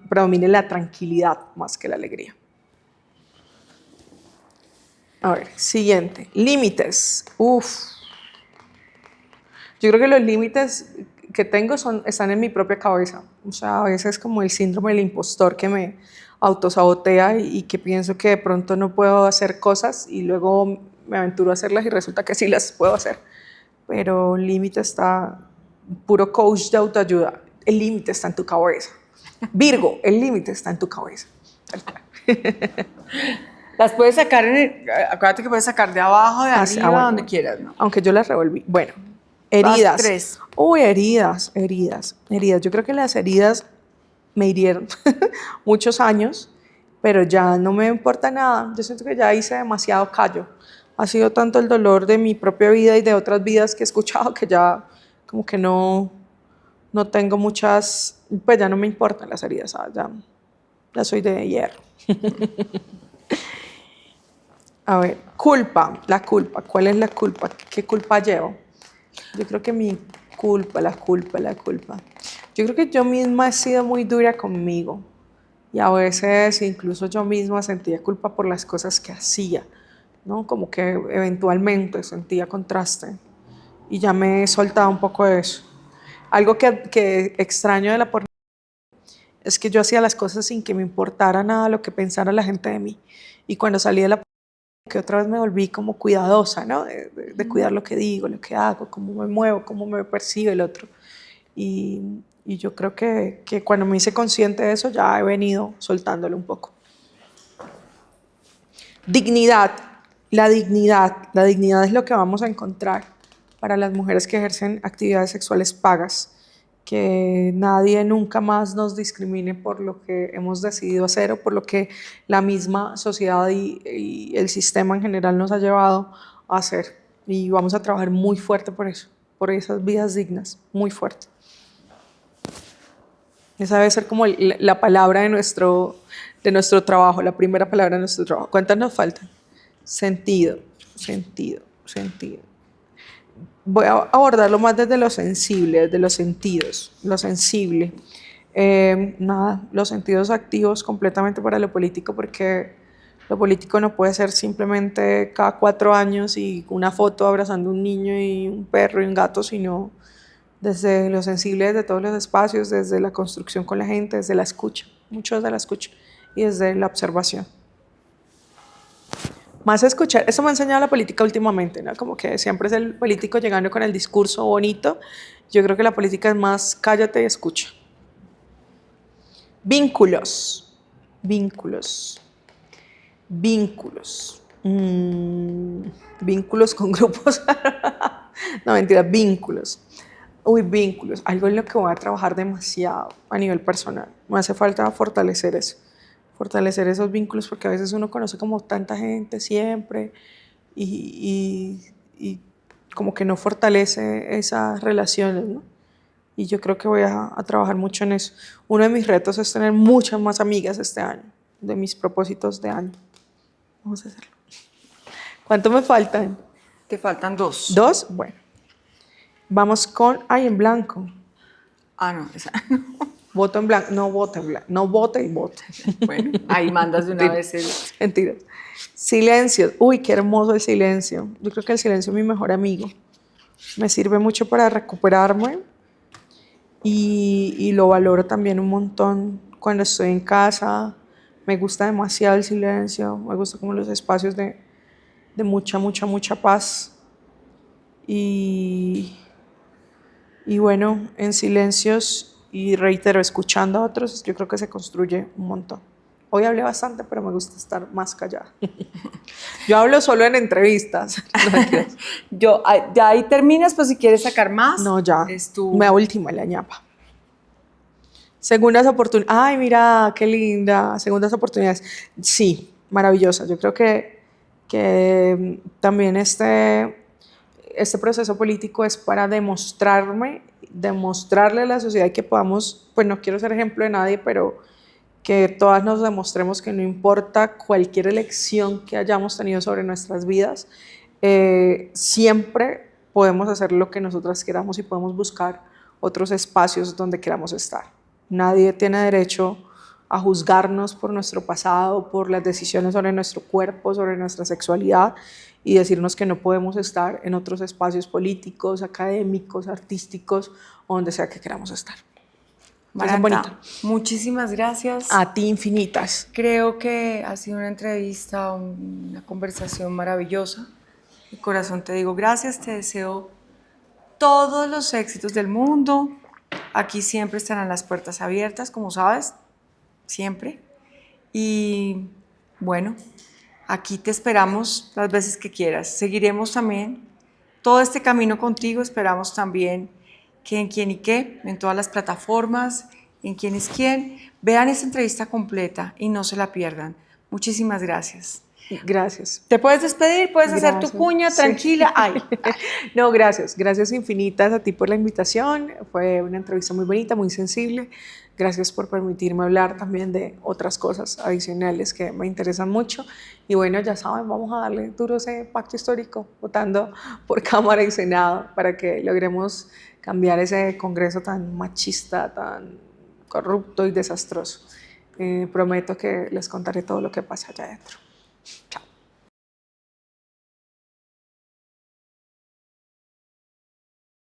predomine la tranquilidad más que la alegría. A ver, siguiente. Límites. Uf. Yo creo que los límites que tengo están en mi propia cabeza. O sea, a veces como el síndrome del impostor que me autosabotea y que pienso que de pronto no puedo hacer cosas y luego me aventuro a hacerlas y resulta que sí las puedo hacer. Pero el límite está, puro coach de autoayuda, el límite está en tu cabeza. Virgo, el límite está en tu cabeza. Las puedes sacar acuérdate que puedes sacar de abajo, de arriba, bueno, donde quieras, ¿no? Aunque yo las revolví. Bueno, heridas. Vas 3. Uy, heridas. Yo creo que las heridas me hirieron muchos años, pero ya no me importa nada. Yo siento que ya hice demasiado callo. Ha sido tanto el dolor de mi propia vida y de otras vidas que he escuchado que ya como que no tengo muchas, pues ya no me importan las heridas, ¿sabes? Ya soy de hierro. A ver, la culpa. ¿Cuál es la culpa? ¿Qué culpa llevo? Yo creo que la culpa. Yo creo que yo misma he sido muy dura conmigo y a veces incluso yo misma sentía culpa por las cosas que hacía, ¿no? Como que eventualmente sentía contraste y ya me he soltado un poco de eso. Algo que extraño de la pornografía es que yo hacía las cosas sin que me importara nada lo que pensara la gente de mí, y cuando salí de la que otra vez me volví como cuidadosa, ¿no? De cuidar lo que digo, lo que hago, cómo me muevo, cómo me percibe el otro. Y yo creo que cuando me hice consciente de eso ya he venido soltándolo un poco. Dignidad. La dignidad es lo que vamos a encontrar para las mujeres que ejercen actividades sexuales pagas. Que nadie nunca más nos discrimine por lo que hemos decidido hacer o por lo que la misma sociedad y el sistema en general nos ha llevado a hacer. Y vamos a trabajar muy fuerte por eso, por esas vidas dignas, muy fuerte. Esa debe ser como la palabra de nuestro trabajo, la primera palabra de nuestro trabajo. ¿Cuántas nos faltan? Sentido. Voy a abordarlo más desde lo sensible, desde los sentidos, lo sensible. Los sentidos activos completamente para lo político, porque lo político no puede ser simplemente cada 4 años y una foto abrazando un niño y un perro y un gato, sino desde lo sensible, desde todos los espacios, desde la construcción con la gente, desde la escucha, mucho desde la escucha y desde la observación. Más escuchar, eso me ha enseñado la política últimamente, ¿no? Como que siempre es el político llegando con el discurso bonito. Yo creo que la política es más cállate y escucha. Vínculos. Vínculos. Vínculos con grupos. No, mentira, vínculos. Uy, vínculos. Algo en lo que voy a trabajar demasiado a nivel personal. Me hace falta fortalecer eso. Fortalecer esos vínculos porque a veces uno conoce como tanta gente siempre y como que no fortalece esas relaciones, ¿no? Y yo creo que voy a trabajar mucho en eso. Uno de mis retos es tener muchas más amigas este año, de mis propósitos de año. Vamos a hacerlo. ¿Cuánto me faltan? Te faltan 2. ¿2? Bueno. Vamos con, ay, en blanco. Ah, no, esa. Voto en blanco, no voto en blanco, no vote y voto. Bueno, ahí mandas de una vez el... Mentiras. Silencio. Uy, qué hermoso el silencio. Yo creo que el silencio es mi mejor amigo. Me sirve mucho para recuperarme y lo valoro también un montón cuando estoy en casa. Me gusta demasiado el silencio, me gusta como los espacios de mucha, mucha, mucha paz. Y bueno, en silencios y reitero, escuchando a otros, yo creo que se construye un montón. Hoy hablé bastante, pero me gusta estar más callada. Yo hablo solo en entrevistas. Ya ahí terminas, pues si quieres sacar más. No, ya. Es tu... Me última la ñapa. Segundas oportunidades. Ay, mira, qué linda. Segundas oportunidades. Sí, maravillosa. Yo creo que también este proceso político es para demostrarle a la sociedad que podamos, pues no quiero ser ejemplo de nadie, pero que todas nos demostremos que no importa cualquier elección que hayamos tenido sobre nuestras vidas, siempre podemos hacer lo que nosotras queramos y podemos buscar otros espacios donde queramos estar. Nadie tiene derecho a juzgarnos por nuestro pasado, por las decisiones sobre nuestro cuerpo, sobre nuestra sexualidad y decirnos que no podemos estar en otros espacios políticos, académicos, artísticos o donde sea que queramos estar. Maranta, muchísimas gracias. A ti infinitas. Creo que ha sido una entrevista, una conversación maravillosa. De corazón te digo gracias, te deseo todos los éxitos del mundo. Aquí siempre estarán las puertas abiertas, como sabes, siempre. Y bueno, aquí te esperamos las veces que quieras. Seguiremos también todo este camino contigo. Esperamos también que en Quién y Qué, en todas las plataformas, en Quién es Quién, vean esta entrevista completa y no se la pierdan. Muchísimas gracias. Gracias. ¿Te puedes despedir? ¿Puedes hacer tu cuña? Sí. Tranquila. Ay. No, gracias. Gracias infinitas a ti por la invitación. Fue una entrevista muy bonita, muy sensible. Gracias por permitirme hablar también de otras cosas adicionales que me interesan mucho. Y bueno, ya saben, vamos a darle duro ese pacto histórico, votando por Cámara y Senado para que logremos cambiar ese Congreso tan machista, tan corrupto y desastroso. Prometo que les contaré todo lo que pasa allá adentro. Chao.